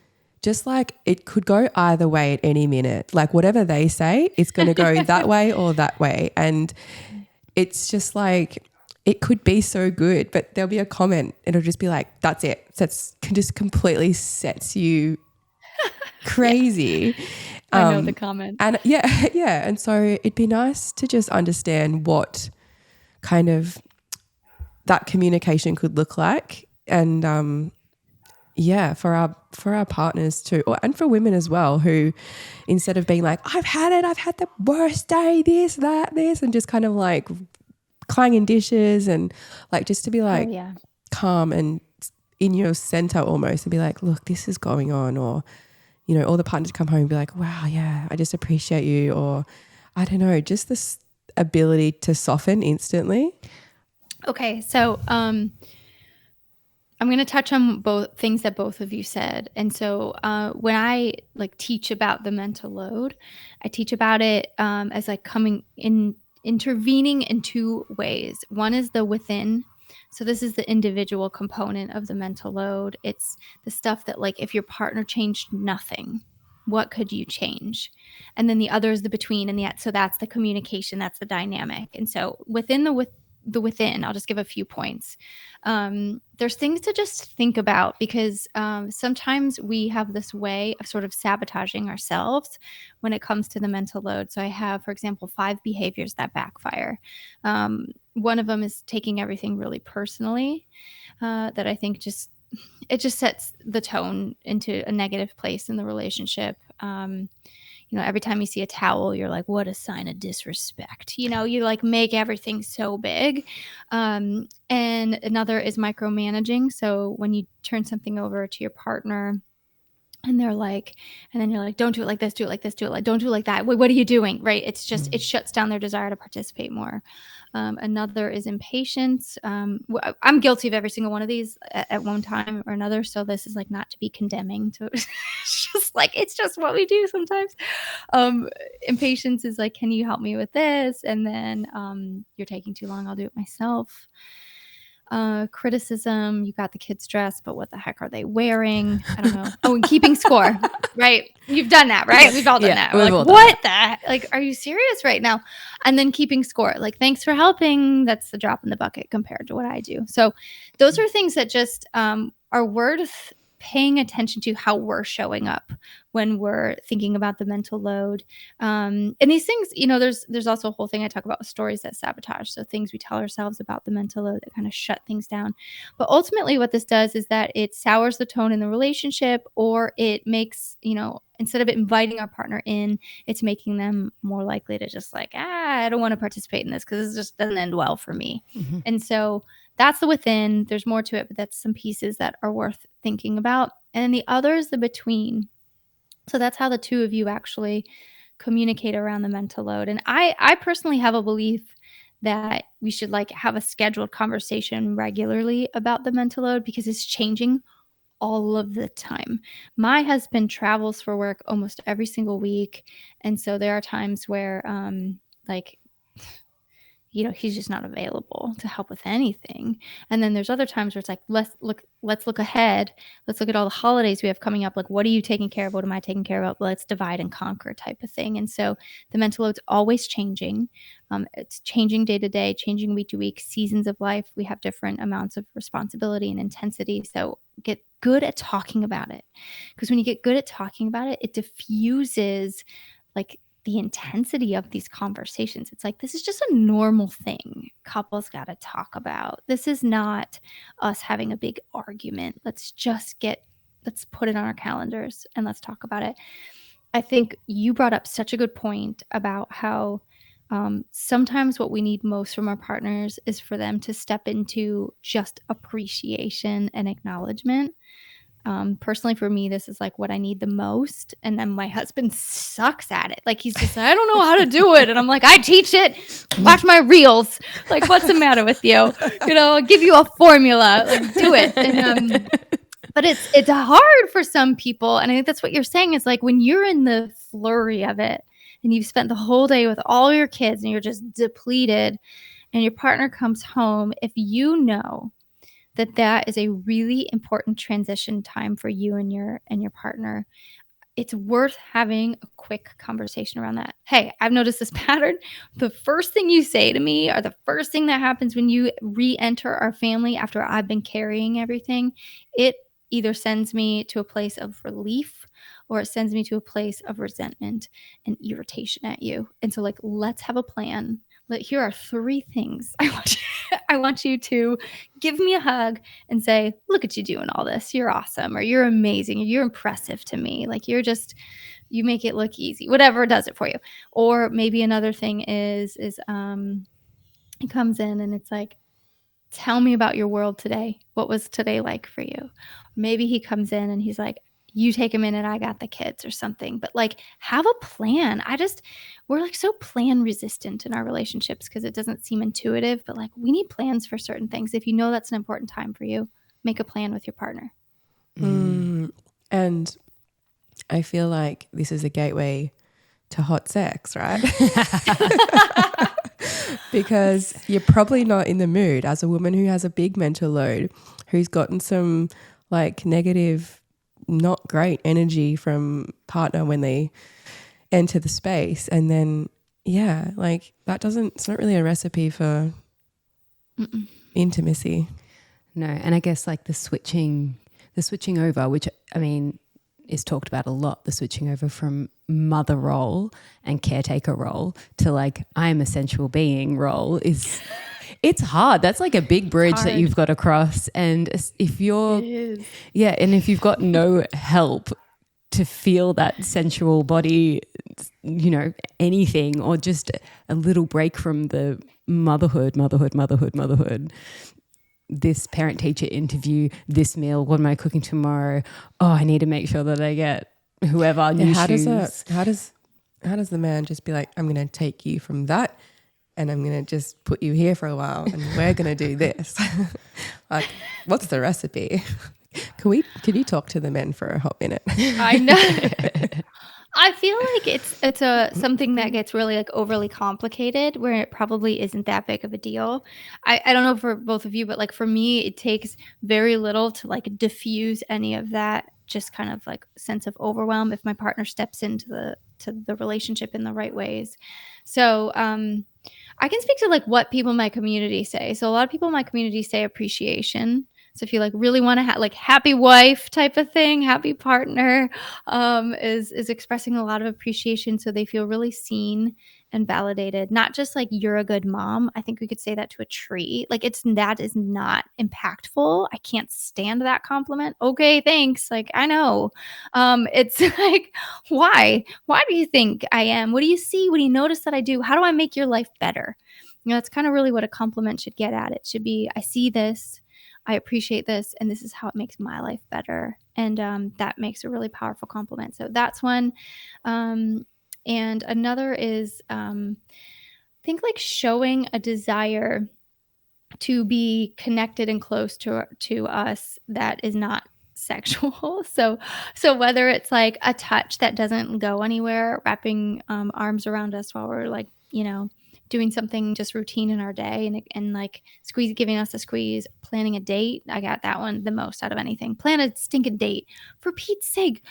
just like it could go either way at any minute. Like whatever they say, it's going to go that way or that way. And it's just like, it could be so good, but there'll be a comment. It'll just be like, that's it. That's just completely sets you crazy. I know the comment. And yeah. And so it'd be nice to just understand what kind of that communication could look like. And for our partners too, and for women as well, who instead of being like, I've had the worst day, this, and just kind of like clanging dishes and like just to be like calm and in your center almost and be like, look, this is going on, or you know, all the partners come home and be like, wow, yeah, I just appreciate you, or I don't know, just this ability to soften instantly. Okay, so I'm going to touch on both things that both of you said. And so when I like teach about the mental load, I teach about it as like intervening in two ways. One is the within. So this is the individual component of the mental load. It's the stuff that like if your partner changed nothing, what could you change? And then the other is the between and the so that's the communication, that's the dynamic. And so within the within, I'll just give a few points. There's things to just think about because sometimes we have this way of sort of sabotaging ourselves when it comes to the mental load. So I have, for example, 5 behaviors that backfire. One of them is taking everything really personally, that I think just sets the tone into a negative place in the relationship. You know, every time you see a towel, you're like, what a sign of disrespect. You know, you like make everything so big. And another is micromanaging. So when you turn something over to your partner and they're like, and then you're like, don't do it like this, do it like this, do it like, don't do it like that. Wait, what are you doing? Right. It's just, it shuts down their desire to participate more. Another is impatience. I'm guilty of every single one of these at one time or another. So this is like not to be condemning to it's just what we do sometimes. Impatience is like, can you help me with this? And then you're taking too long. I'll do it myself. Criticism, you got the kids dressed, but what the heck are they wearing? I don't know. Oh, and keeping score, right? You've done that, right? We've all done that. We're like, what the heck? Like, are you serious right now? And then keeping score, like, thanks for helping. That's the drop in the bucket compared to what I do. So those are things that just are worth paying attention to how we're showing up when we're thinking about the mental load. And these things, you know, there's also a whole thing I talk about with stories that sabotage. So things we tell ourselves about the mental load that kind of shut things down. But ultimately what this does is that it sours the tone in the relationship, or it makes, you know, instead of inviting our partner in, it's making them more likely to just like, I don't want to participate in this because this just doesn't end well for me. Mm-hmm. And so that's the within. There's more to it, but that's some pieces that are worth thinking about. And then the other is the between. So that's how the two of you actually communicate around the mental load. And I personally have a belief that we should like have a scheduled conversation regularly about the mental load because it's changing all of the time. My husband travels for work almost every single week. And so there are times where like, you know, he's just not available to help with anything. And then there's other times where it's like, let's look ahead. Let's look at all the holidays we have coming up. Like, what are you taking care of? What am I taking care of? Let's divide and conquer type of thing. And so the mental load's always changing. It's changing day to day, changing week to week, seasons of life. We have different amounts of responsibility and intensity. So get good at talking about it. Because when you get good at talking about it, it diffuses like the intensity of these conversations. It's like, this is just a normal thing couples got to talk about. This is not us having a big argument. Let's put it on our calendars and let's talk about it. I think you brought up such a good point about how sometimes what we need most from our partners is for them to step into just appreciation and acknowledgement. Personally for me, this is like what I need the most. And then my husband sucks at it. Like he's just, I don't know how to do it. And I'm like, I teach it. Watch my reels. Like, what's the matter with you? You know, I'll give you a formula. Like, do it. And, but it's hard for some people. And I think that's what you're saying is like when you're in the flurry of it and you've spent the whole day with all your kids and you're just depleted and your partner comes home, if you know that is a really important transition time for you and your partner, it's worth having a quick conversation around that. Hey, I've noticed this pattern. The first thing you say to me or the first thing that happens when you re-enter our family after I've been carrying everything, it either sends me to a place of relief or it sends me to a place of resentment and irritation at you. And so like, let's have a plan. Here are 3 things I want you to give me a hug and say, look at you doing all this. You're awesome, or you're amazing, or you're impressive to me. Like you make it look easy, whatever does it for you. Or maybe another thing is it comes in and it's like, tell me about your world today. What was today like for you? Maybe he comes in and he's like, you take a minute, I got the kids or something. But like have a plan. We're like so plan resistant in our relationships because it doesn't seem intuitive, but like we need plans for certain things. If you know that's an important time for you, make a plan with your partner. And I feel like this is a gateway to hot sex, right? Because you're probably not in the mood as a woman who has a big mental load, who's gotten some like negative, not great energy from partner when they enter the space. And then, like it's not really a recipe for intimacy. No. And I guess like the switching over, which I mean, is talked about a lot, the switching over from mother role and caretaker role to like I'm a sensual being role it's hard. That's like a big bridge that you've got to cross. And if and if you've got no help to feel that sensual body, you know, anything, or just a little break from the motherhood, this parent teacher interview, this meal, what am I cooking tomorrow? Oh, I need to make sure that I get whoever new shoes. How does the man just be like, I'm going to take you from that and I'm going to just put you here for a while and we're going to do this? Like, what's the recipe? Can you talk to the men for a hot minute? I know. I feel like it's something that gets really like overly complicated where it probably isn't that big of a deal. I don't know for both of you, but like for me, it takes very little to like diffuse any of that just kind of like sense of overwhelm if my partner steps into the relationship in the right ways. So I can speak to like what people in my community say. So a lot of people in my community say appreciation. So if you like really want to have like happy wife type of thing, happy partner, is expressing a lot of appreciation. So they feel really seen and validated, not just like you're a good mom. I think we could say that to a tree. Like that is not impactful. I can't stand that compliment. Okay, thanks. Like, I know. It's like, why do you think I am? What do you see? What do you notice that I do? How do I make your life better? You know, that's kind of really what a compliment should get at. It should be, I see this, I appreciate this, and this is how it makes my life better. And that makes a really powerful compliment. So that's one. And another is, I think like showing a desire to be connected and close to us that is not sexual. So whether it's like a touch that doesn't go anywhere, wrapping arms around us while we're like, you know, doing something just routine in our day and like giving us a squeeze, planning a date. I got that one the most out of anything. Plan a stinking date. For Pete's sake,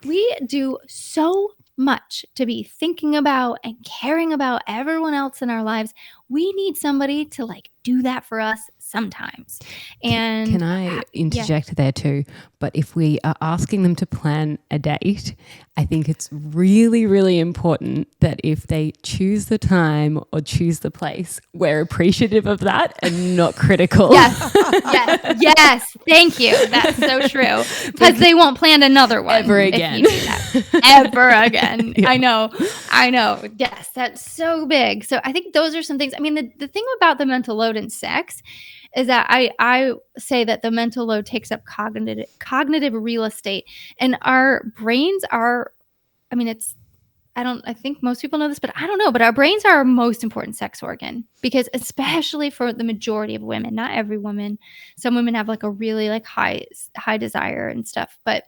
we do so much to be thinking about and caring about everyone else in our lives. We need somebody to like do that for us sometimes. And can I interject there too? But if we are asking them to plan a date, I think it's really, really important that if they choose the time or choose the place, we're appreciative of that and not critical. Yes. Thank you. That's so true. Because they won't plan another one ever again. If you do that. Ever again. Yeah. I know. Yes, that's so big. So I think those are some things. I mean, the thing about the mental load in sex is that I say that the mental load takes up cognitive real estate, and our brains are, I mean, I think most people know this, but I don't know, but our brains are our most important sex organ, because especially for the majority of women, not every woman, some women have like a really like high desire and stuff, but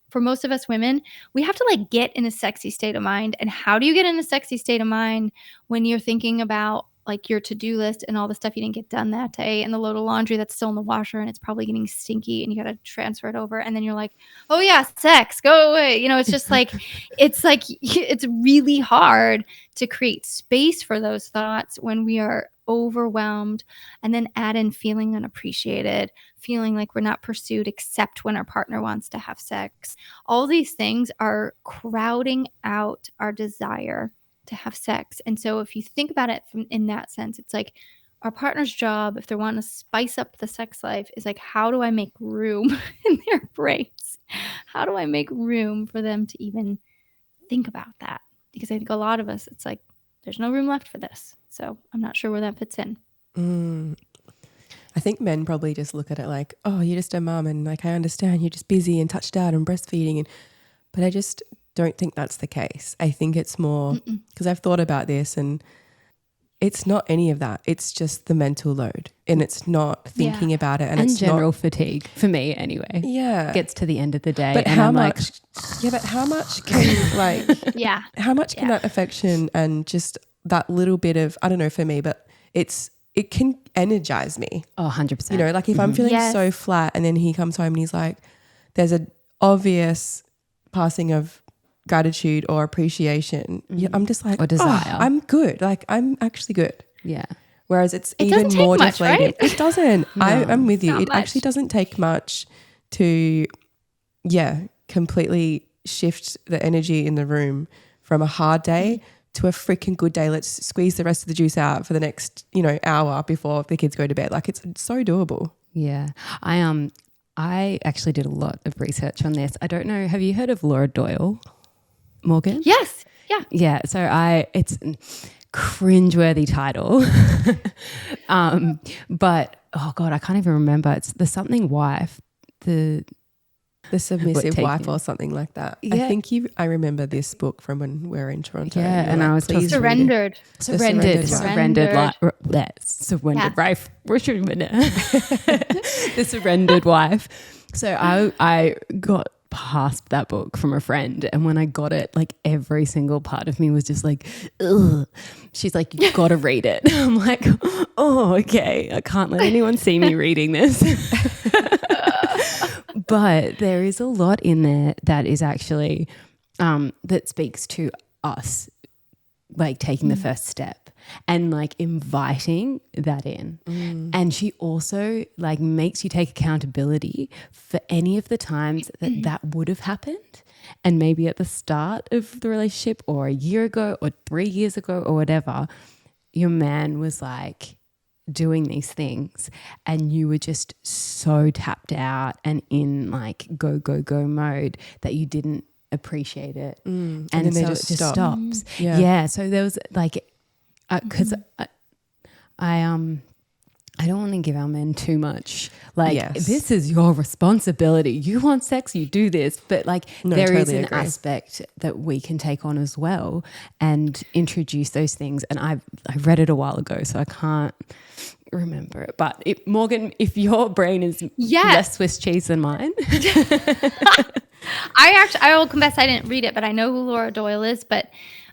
for most of us women, we have to like get in a sexy state of mind. And how do you get in a sexy state of mind when you're thinking about like your to-do list and all the stuff you didn't get done that day, and the load of laundry that's still in the washer and it's probably getting stinky and you got to transfer it over, and then you're like, oh yeah, sex, go away. You know, it's just like it's really hard to create space for those thoughts when we are overwhelmed, and then add in feeling unappreciated, feeling like we're not pursued except when our partner wants to have sex. All these things are crowding out our desire to have sex. And so if you think about it in that sense, it's like our partner's job, if they're wanting to spice up the sex life, is like, how do I make room in their brains? How do I make room for them to even think about that? Because I think a lot of us, it's like, there's no room left for this. So I'm not sure where that fits in. I think men probably just look at it like, oh, you're just a mum, and like, I understand you're just busy and touched out and breastfeeding. But I just don't think that's the case. I think it's more, because I've thought about this, and it's not any of that. It's just the mental load, and it's not thinking about it. And it's general fatigue for me anyway. Yeah. Gets to the end of the day. But and how I'm much, but how much can like, how much can that affection and just that little bit of, I don't know, for me, but it can energize me. Oh, 100%. You know, like if I'm feeling so flat, and then he comes home and he's like, there's an obvious passing of gratitude or appreciation. I'm just like, or desire. Oh, I'm good. Like, I'm actually good. Yeah. Whereas it even more much, deflating. right? It doesn't. No, I'm with you. not It much. actually doesn't take much to, completely shift the energy in the room from a hard day to a freaking good day. Let's squeeze the rest of the juice out for the next, hour before the kids go to bed. Like, it's so doable. Yeah. I actually did a lot of research on this. I don't know. Have you heard of Laura Doyle, Morgan? Yes. Yeah. Yeah. So it's a cringeworthy title. But oh God, I can't even remember. It's the something wife, the submissive wife or something like that. Yeah. I think I remember this book from when we were in Toronto. Yeah, and I was please Surrendered. Surrendered wife. The surrendered wife. So I got past that book from a friend, and when I got it, like every single part of me was just like, ugh. She's like, you've got to read it. I'm like, oh, okay. I can't let anyone see me reading this. But there is a lot in there that is actually that speaks to us, like taking the first step and like inviting that in. And she also like makes you take accountability for any of the times that would have happened, and maybe at the start of the relationship or a year ago or 3 years ago or whatever, your man was like doing these things and you were just so tapped out and in like go mode that you didn't appreciate it. And then they so just it just stop. stops. Yeah. So there was like, because I don't want to give our men too much. Like, this is your responsibility. You want sex, you do this. But like, there is an aspect that we can take on as well and introduce those things. And I read it a while ago, so I can't remember it. But Morgan, if your brain is less Swiss cheese than mine. I will confess I didn't read it, but I know who Laura Doyle is. But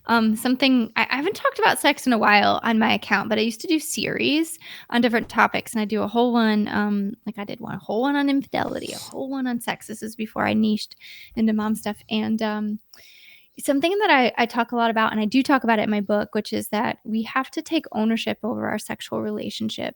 something I haven't talked about sex in a while on my account, but I used to do series on different topics, and I do a whole one. Like I did a whole one on infidelity, a whole one on sex. This is before I niched into mom stuff, and something that I talk a lot about, and I do talk about it in my book, which is that we have to take ownership over our sexual relationship.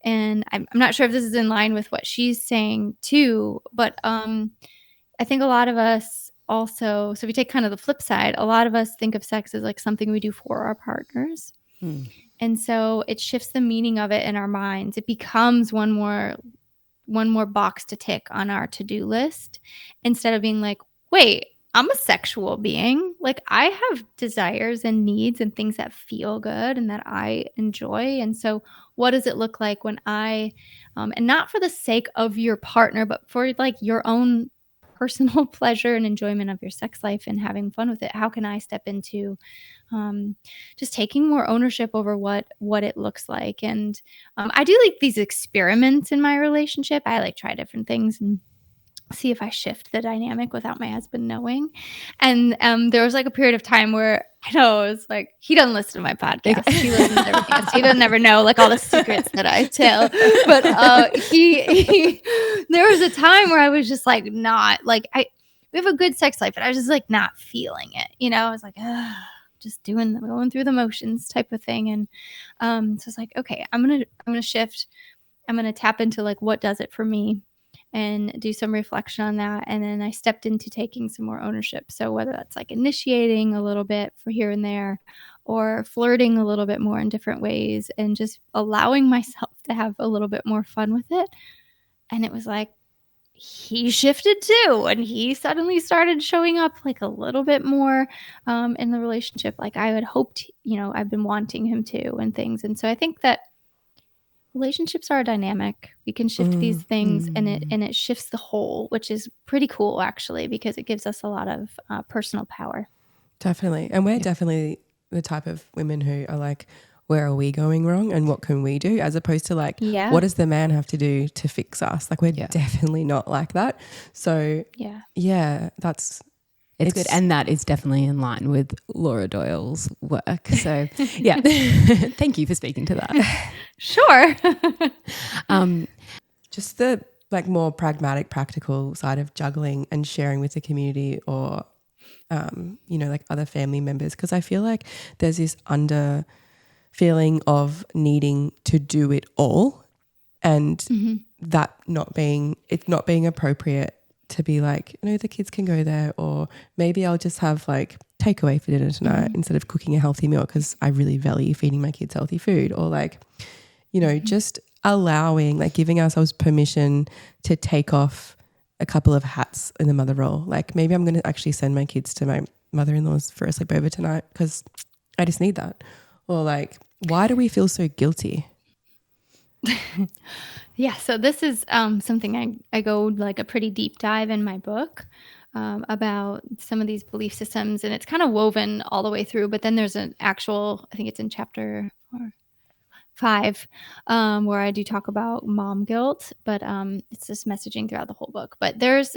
And I'm not sure if this is in line with what she's saying too, but I think a lot of us also, so if we take kind of the flip side, a lot of us think of sex as like something we do for our partners. And so it shifts the meaning of it in our minds. It becomes one more box to tick on our to-do list, instead of being like, wait, I'm a sexual being. Like, I have desires and needs and things that feel good and that I enjoy. And so what does it look like when I and not for the sake of your partner, but for like your own personal pleasure and enjoyment of your sex life and having fun with it? How can I step into just taking more ownership over what it looks like? And I do like these experiments in my relationship. I like try different things and see if I shift the dynamic without my husband knowing. And there was like a period of time where I know it was like, he doesn't listen to my podcast. He listens to everything else. He doesn't ever know like all the secrets that I tell. But he there was a time where I was just like not like we have a good sex life, but I was just like not feeling it. You know, I was like, just going through the motions type of thing. And so it's like, okay, I'm gonna shift. I'm gonna tap into like what does it for me and do some reflection on that. And then I stepped into taking some more ownership. So whether that's like initiating a little bit for here and there or flirting a little bit more in different ways and just allowing myself to have a little bit more fun with it. And it was like, he shifted too. And he suddenly started showing up like a little bit more in the relationship. Like I had hoped, I've been wanting him to and things. And so I think that relationships are dynamic. We can shift these things and it shifts the whole, which is pretty cool actually, because it gives us a lot of personal power. Definitely. And we're definitely the type of women who are like, where are we going wrong and what can we do? As opposed to like, what does the man have to do to fix us? Like we're definitely not like that. So it's good. And that is definitely in line with Laura Doyle's work. So yeah, thank you for speaking to that. Sure. Just the like more pragmatic, practical side of juggling and sharing with the community or, like other family members. Because I feel like there's this under feeling of needing to do it all and that not being appropriate to be like, the kids can go there, or maybe I'll just have like takeaway for dinner tonight instead of cooking a healthy meal because I really value feeding my kids healthy food, or like, just allowing, like giving ourselves permission to take off a couple of hats in the mother role. Like maybe I'm going to actually send my kids to my mother-in-law's for a sleepover tonight because I just need that. Or like, why do we feel so guilty? Yeah, so this is something I go like a pretty deep dive in my book about some of these belief systems, and it's kind of woven all the way through. But then there's an actual, I think it's in chapter 5, where I do talk about mom guilt, but it's just messaging throughout the whole book. But there's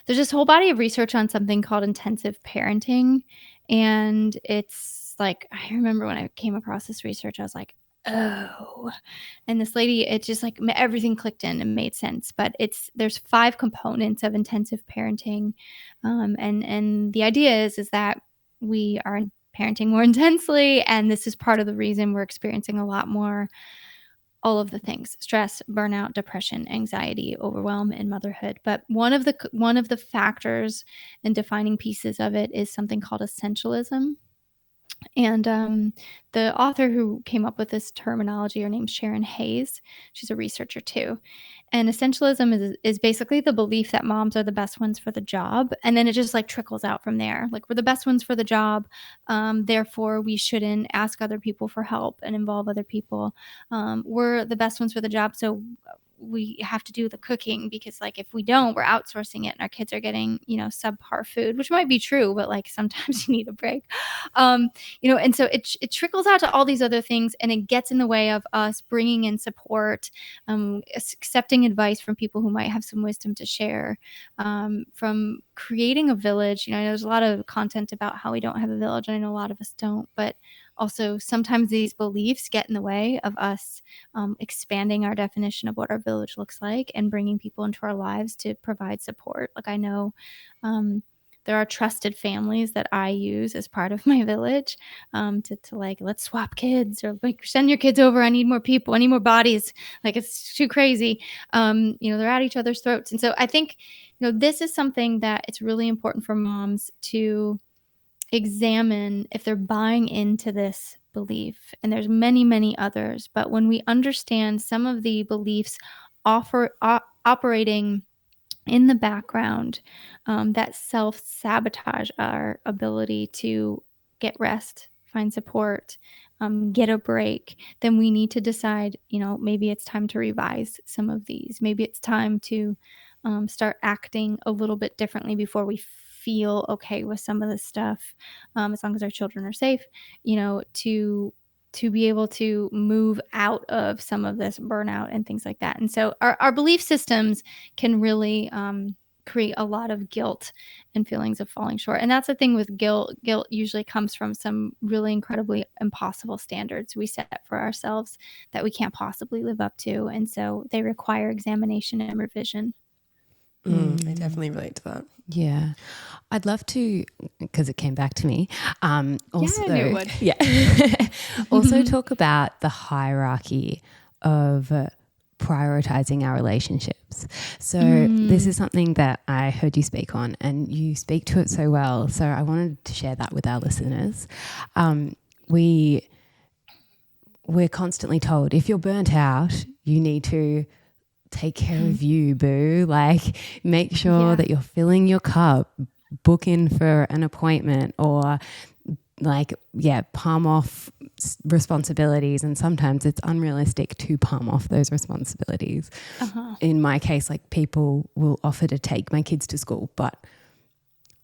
this whole body of research on something called intensive parenting, and it's like I remember when I came across this research, I was like, oh, and this lady, it just like everything clicked in and made sense. But there's 5 components of intensive parenting, and the idea is that we are parenting more intensely, and this is part of the reason we're experiencing a lot more all of the things: stress, burnout, depression, anxiety, overwhelm in motherhood. But one of the factors and defining pieces of it is something called essentialism. And the author who came up with this terminology, her name's Sharon Hayes. She's a researcher too. And essentialism is basically the belief that moms are the best ones for the job. And then it just like trickles out from there. Like we're the best ones for the job. Therefore, we shouldn't ask other people for help and involve other people. We're the best ones for the job. So we have to do the cooking because like if we don't, we're outsourcing it and our kids are getting, subpar food, which might be true, but like sometimes you need a break. And so it trickles out to all these other things, and it gets in the way of us bringing in support, accepting advice from people who might have some wisdom to share, from creating a village. There's a lot of content about how we don't have a village, and I know a lot of us don't, but also sometimes these beliefs get in the way of us expanding our definition of what our village looks like and bringing people into our lives to provide support. Like I know there are trusted families that I use as part of my village to like, let's swap kids, or like send your kids over. I need more people. I need more bodies. Like it's too crazy. They're at each other's throats. And so I think, this is something that it's really important for moms to examine if they're buying into this belief. And there's many, many others. But when we understand some of the beliefs operating in the background that self-sabotage our ability to get rest, find support, get a break, then we need to decide, maybe it's time to revise some of these. Maybe it's time to start acting a little bit differently before we feel okay with some of this stuff, as long as our children are safe, to be able to move out of some of this burnout and things like that. And so our belief systems can really create a lot of guilt and feelings of falling short. And that's the thing with guilt. Guilt usually comes from some really incredibly impossible standards we set for ourselves that we can't possibly live up to. And so they require examination and revision. I definitely relate to that. Yeah. I'd love to, because it came back to me. Also, I knew it would. Yeah. Also talk about the hierarchy of prioritizing our relationships. So this is something that I heard you speak on, and you speak to it so well. So I wanted to share that with our listeners. We're constantly told, if you're burnt out, you need to take care of you, boo. Like, make sure that you're filling your cup, book in for an appointment, or palm off responsibilities. And sometimes it's unrealistic to palm off those responsibilities. In my case, people will offer to take my kids to school, but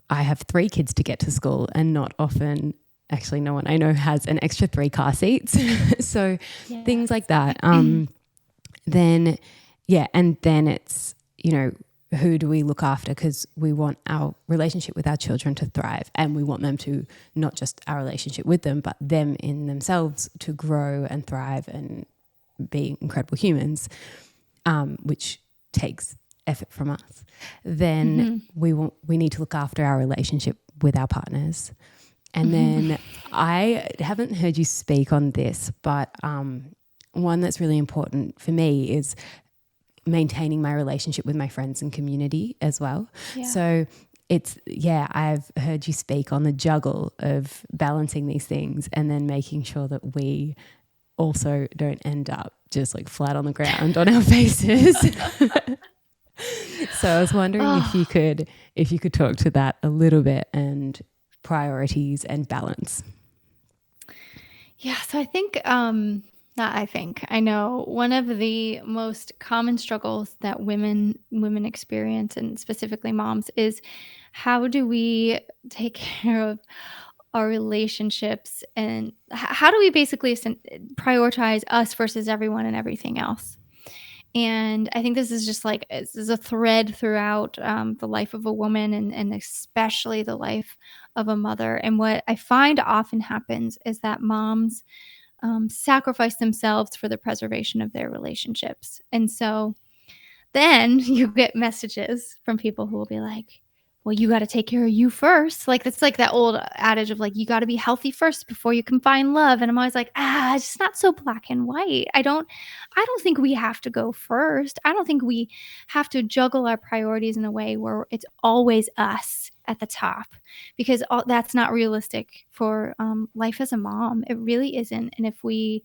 I have 3 kids to get to school, and not often, actually no one I know has an extra 3 car seats. So things like that. And then it's, who do we look after? Because we want our relationship with our children to thrive, and we want them to, not just our relationship with them, but them in themselves to grow and thrive and be incredible humans, which takes effort from us. Then we need to look after our relationship with our partners. And then I haven't heard you speak on this, but one that's really important for me is maintaining my relationship with my friends and community as well. So I've heard you speak on the juggle of balancing these things, and then making sure that we also don't end up just flat on the ground on our faces. So I was wondering if you could talk to that a little bit, and priorities and balance. Yeah, so I know one of the most common struggles that women experience, and specifically moms, is how do we take care of our relationships, and how do we basically prioritize us versus everyone and everything else? And I think this is just this is a thread throughout the life of a woman, and especially the life of a mother. And what I find often happens is that moms sacrifice themselves for the preservation of their relationships. And so then you get messages from people who will be like, well, you got to take care of you first. It's like that old adage of you got to be healthy first before you can find love. And I'm always like, it's just not so black and white. I don't think we have to go first. I don't think we have to juggle our priorities in a way where it's always us at the top, because that's not realistic for life as a mom. It really isn't. And if we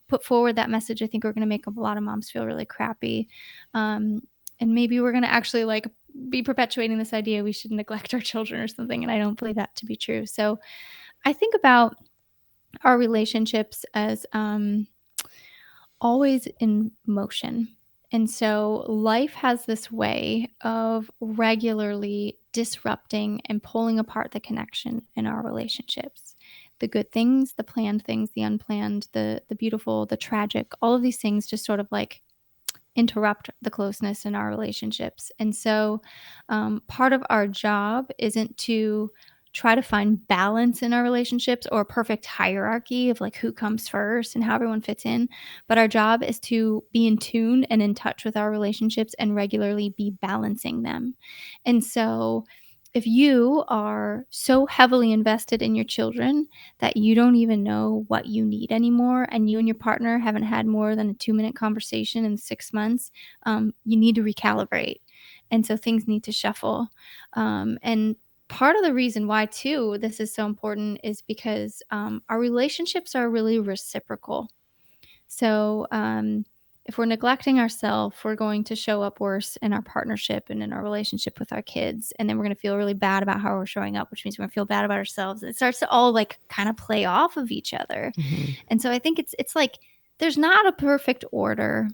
put forward that message, I think we're going to make a lot of moms feel really crappy. And maybe we're going to actually be perpetuating this idea we should neglect our children or something. And I don't believe that to be true. So I think about our relationships as always in motion. And so life has this way of regularly disrupting and pulling apart the connection in our relationships. The good things, the planned things, the unplanned, the beautiful, the tragic, all of these things just sort of interrupt the closeness in our relationships. And so part of our job isn't to try to find balance in our relationships or a perfect hierarchy of who comes first and how everyone fits in. But our job is to be in tune and in touch with our relationships and regularly be balancing them. And so if you are so heavily invested in your children that you don't even know what you need anymore, and you and your partner haven't had more than a 2-minute conversation in 6 months, you need to recalibrate. And so things need to shuffle. And part of the reason why, too, this is so important is because our relationships are really reciprocal. So if we're neglecting ourselves, we're going to show up worse in our partnership and in our relationship with our kids. And then we're going to feel really bad about how we're showing up, which means we're going to feel bad about ourselves. And it starts to all like kind of play off of each other. And so I think it's like there's not a perfect order.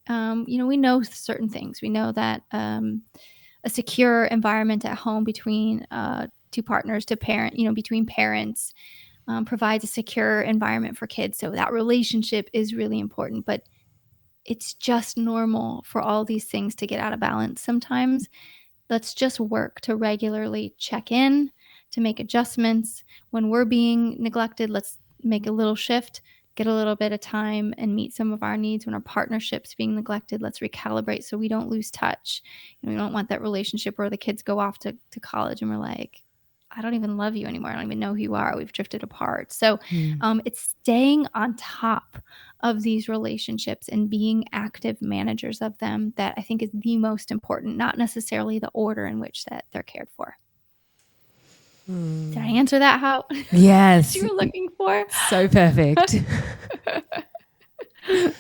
We know certain things. We know that a secure environment at home between two partners to parent, between parents provides a secure environment for kids. So that relationship is really important. But it's just normal for all these things to get out of balance sometimes. Let's just work to regularly check in, to make adjustments. When we're being neglected, let's make a little shift, get a little bit of time and meet some of our needs. When our partnership's being neglected, let's recalibrate so we don't lose touch. We don't want that relationship where the kids go off to college and we're like, I don't even love you anymore. I don't even know who you are. We've drifted apart. So it's staying on top of these relationships and being active managers of them that I think is the most important, not necessarily the order in which that they're cared for. Did I answer that how Yes. you were looking for? So perfect. Yeah,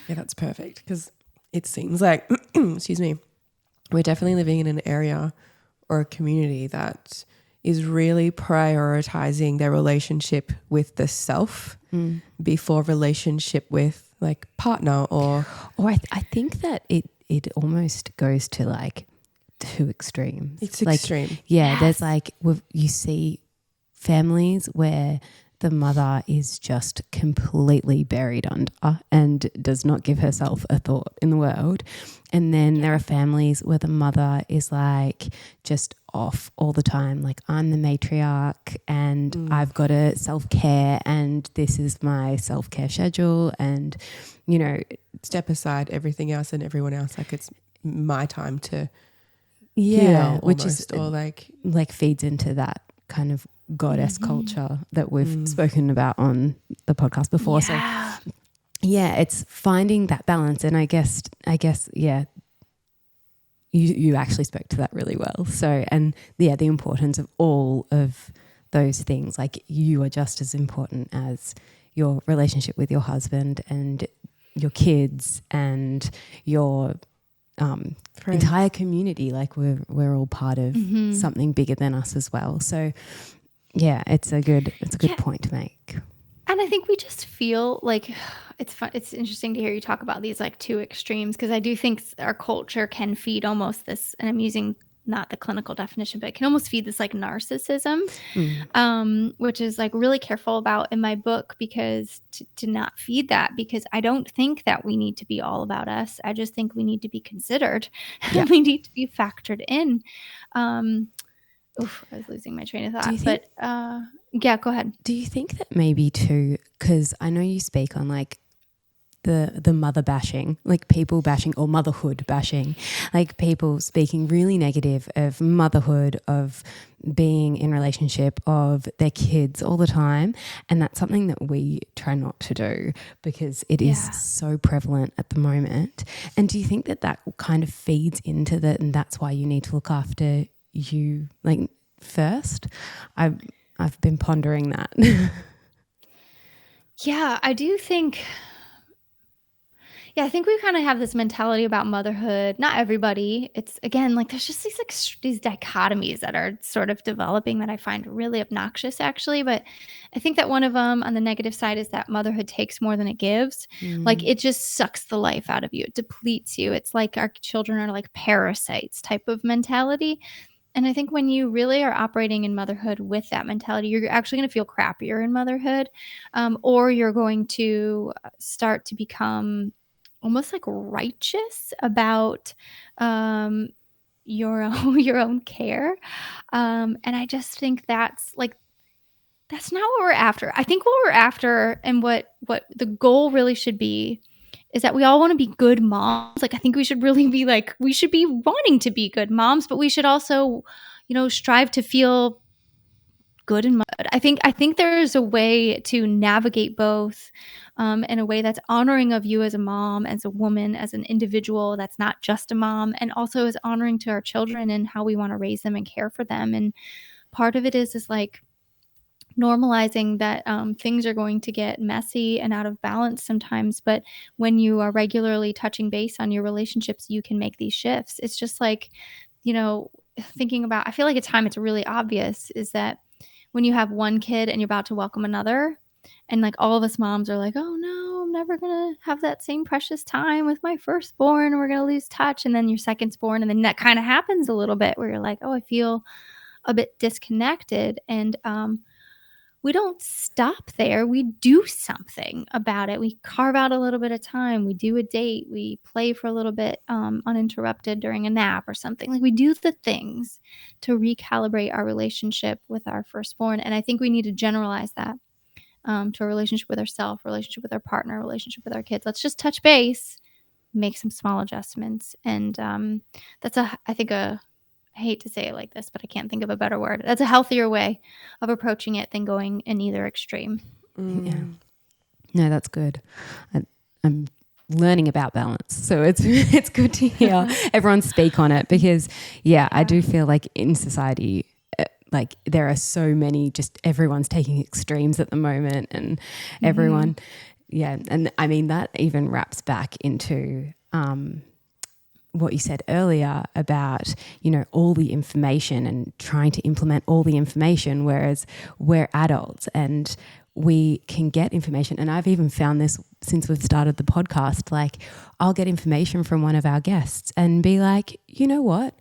that's perfect because it seems like, excuse me, we're definitely living in an area or a community that is really prioritizing their relationship with the self before relationship with like partner or I think that it almost goes to like two extremes. It's like, extreme. Yeah, Yes. there's like you see families where the mother is just completely buried under and does not give herself a thought in the world. And then there are families where the mother is like just off all the time. Like, I'm the matriarch and I've got to self-care and this is my self-care schedule. And, Step aside everything else and everyone else. Like, it's my time to yeah, heal which almost, is or like feeds into that kind of goddess culture that we've spoken about on the podcast before. Yeah. So yeah, it's finding that balance. And I guess, yeah, you actually spoke to that really well. So, and yeah, the importance of all of those things, like you are just as important as your relationship with your husband and your kids and your entire community. Like we're all part of something bigger than us as well. So yeah, it's a good point to make. And I think we just feel like it's fun. It's interesting to hear you talk about these like two extremes, because I do think our culture can feed almost this, and I'm using not the clinical definition, but it can almost feed this like narcissism, which is like really careful about in my book, because to not feed that, because I don't think that we need to be all about us. I just think we need to be considered and we need to be factored in. I was losing my train of thought, but yeah, go ahead. Do you think that maybe too, because I know you speak on like the mother bashing, like people bashing or motherhood bashing, like people speaking really negative of motherhood, of being in relationship, of their kids all the time. And that's something that we try not to do because it is so prevalent at the moment. And do you think that kind of feeds into that, and that's why you need to look after you like first? I've been pondering that. Yeah, I do think. Yeah, I think we kind of have this mentality about motherhood. Not everybody. It's again like there's just these dichotomies that are sort of developing that I find really obnoxious, actually. But I think that one of them on the negative side is that motherhood takes more than it gives. Like it just sucks the life out of you. It depletes you. It's like our children are like parasites type of mentality. And I think when you really are operating in motherhood with that mentality, you're actually going to feel crappier in motherhood, or you're going to start to become almost like righteous about your own care. And I just think that's not what we're after. I think what we're after and what the goal really should be is that we all want to be good moms. Like I think we should really be like, we should be wanting to be good moms, but we should also, strive to feel good in motherhood. I think there's a way to navigate both in a way that's honoring of you as a mom, as a woman, as an individual that's not just a mom, and also is honoring to our children and how we want to raise them and care for them. And part of it is like normalizing that things are going to get messy and out of balance sometimes. But when you are regularly touching base on your relationships, you can make these shifts. It's just like, thinking about, I feel like a time it's really obvious is that when you have one kid and you're about to welcome another, and like all of us moms are like, oh no, I'm never going to have that same precious time with my firstborn. We're going to lose touch. And then your second's born. And then that kind of happens a little bit where you're like, oh, I feel a bit disconnected. And we don't stop there. We do something about it. We carve out a little bit of time. We do a date. We play for a little bit uninterrupted during a nap or something. Like we do the things to recalibrate our relationship with our firstborn. And I think we need to generalize that to a relationship with ourselves, relationship with our partner, relationship with our kids. Let's just touch base, make some small adjustments. And that's I hate to say it like this, but I can't think of a better word. That's a healthier way of approaching it than going in either extreme. Yeah. No, that's good. I'm learning about balance. So it's good to hear everyone speak on it because, I do feel like in society, like there are so many, just everyone's taking extremes at the moment and everyone, and I mean that even wraps back into what you said earlier about, all the information and trying to implement all the information, whereas we're adults and we can get information. And I've even found this since we've started the podcast, like I'll get information from one of our guests and be like, you know what?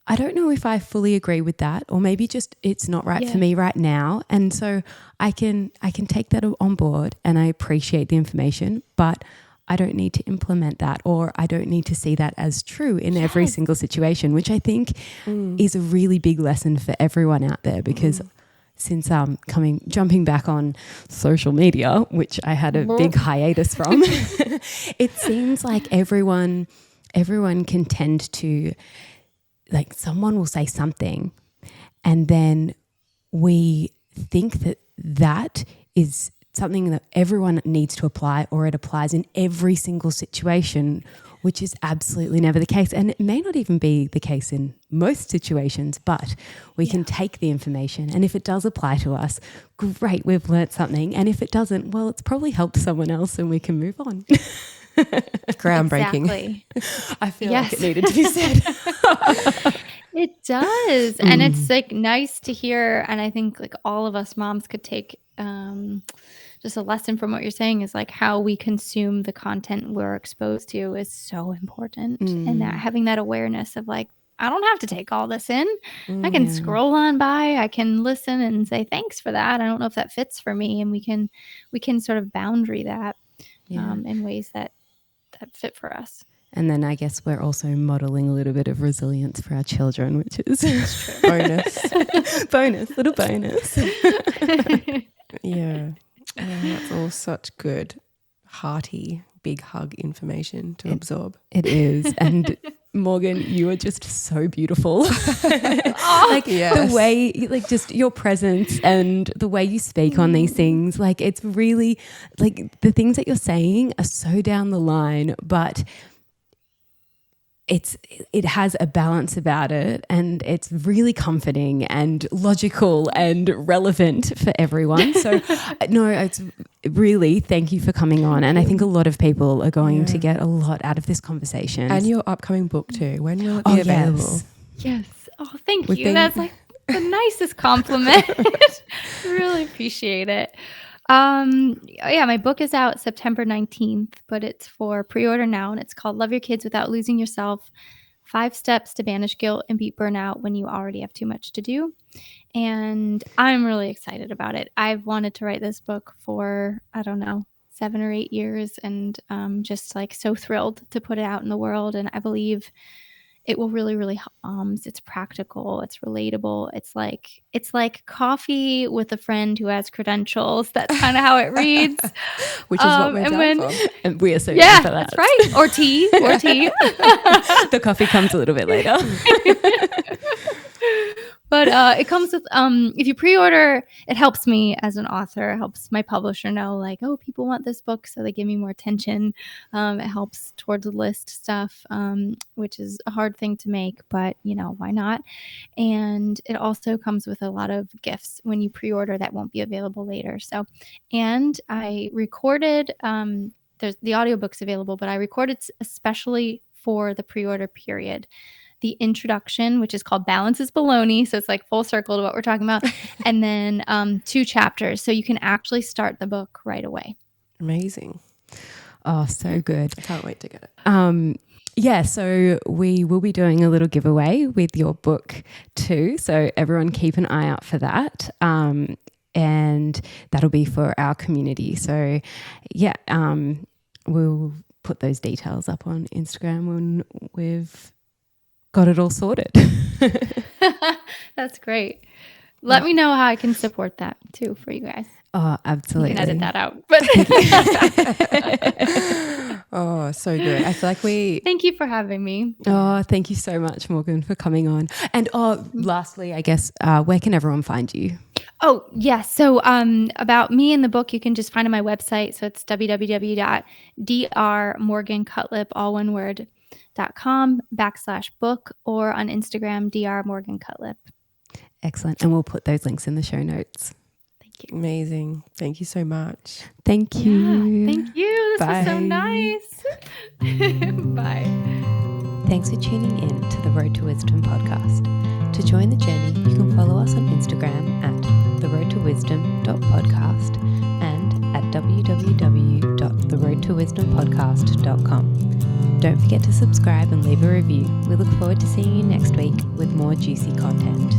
I don't know if I fully agree with that, or maybe just it's not right for me right now. And so I can take that on board and I appreciate the information, but I don't need to implement that, or I don't need to see that as true in every single situation, which I think is a really big lesson for everyone out there because since jumping back on social media, which I had a big hiatus from, it seems like everyone can tend to, like someone will say something and then we think that is something that everyone needs to apply, or it applies in every single situation, which is absolutely never the case. And it may not even be the case in most situations, but we can take the information. And if it does apply to us, great, we've learnt something. And if it doesn't, well, it's probably helped someone else and we can move on. Groundbreaking. Exactly. I feel like it needed to be said. It does. And it's like nice to hear. And I think like all of us moms could take just a lesson from what you're saying is like how we consume the content we're exposed to is so important. And that having that awareness of like, I don't have to take all this in. I can scroll on by. I can listen and say, thanks for that. I don't know if that fits for me. And we can sort of boundary that in ways that fit for us. And then I guess we're also modeling a little bit of resilience for our children, which is little bonus. Yeah, that's all such good, hearty, big hug information to absorb. It is. And Morgan, you are just so beautiful. The way, like just your presence and the way you speak on these things, like it's really, like the things that you're saying are so down the line, but it has a balance about it and it's really comforting and logical and relevant for everyone. So no, it's really, thank you for coming on. And I think a lot of people are going to get a lot out of this conversation. And your upcoming book too. When will it be available? Yes. Oh, thank you. That's like the nicest compliment. Really appreciate it. My book is out September 19th, but it's for pre-order now, and it's called Love Your Kids Without Losing Yourself: 5 Steps to Banish Guilt and Beat Burnout When You Already Have Too Much to Do. And I'm really excited about it. I've wanted to write this book for, 7 or 8 years, and just like so thrilled to put it out in the world. And I believe it will really, really help moms. It's practical. It's relatable. It's like coffee with a friend who has credentials. That's kind of how it reads. Which is what we're down for. And we are so good for that. That's right. Or tea. The coffee comes a little bit later. But it comes with, if you pre-order, it helps me as an author. It helps my publisher know, like, oh, people want this book, so they give me more attention. It helps towards the list stuff, which is a hard thing to make, but why not? And it also comes with a lot of gifts when you pre-order that won't be available later. So, and I recorded, the audiobook's available, but I recorded especially for the pre-order period the introduction, which is called Balance is Baloney. So it's like full circle to what we're talking about. And then 2 chapters. So you can actually start the book right away. Amazing. Oh, so good. I can't wait to get it. Yeah, so we will be doing a little giveaway with your book too. So everyone keep an eye out for that. And that'll be for our community. So yeah, we'll put those details up on Instagram when we've got it all sorted. That's great. Let me know how I can support that too for you guys. Oh, absolutely. You can edit that out. But Oh, so good. I feel like Thank you for having me. Oh, thank you so much, Morgan, for coming on. And lastly, I guess, where can everyone find you? Oh, yes. So about me and the book, you can just find on my website. So it's www.drmorgancutlip, all one word, .com/book, or on Instagram, drmorgancutlip. Excellent. And we'll put those links in the show notes. Thank you. amazing. Thank you so much. Thank you. Yeah, thank you. This was so Bye. nice. Bye. Thanks for tuning in to the Road to Wisdom podcast. To join the journey, you can follow us on Instagram at theroadtowisdom.podcast and at www.theroadtowisdompodcast.com. Don't forget to subscribe and leave a review. We look forward to seeing you next week with more juicy content.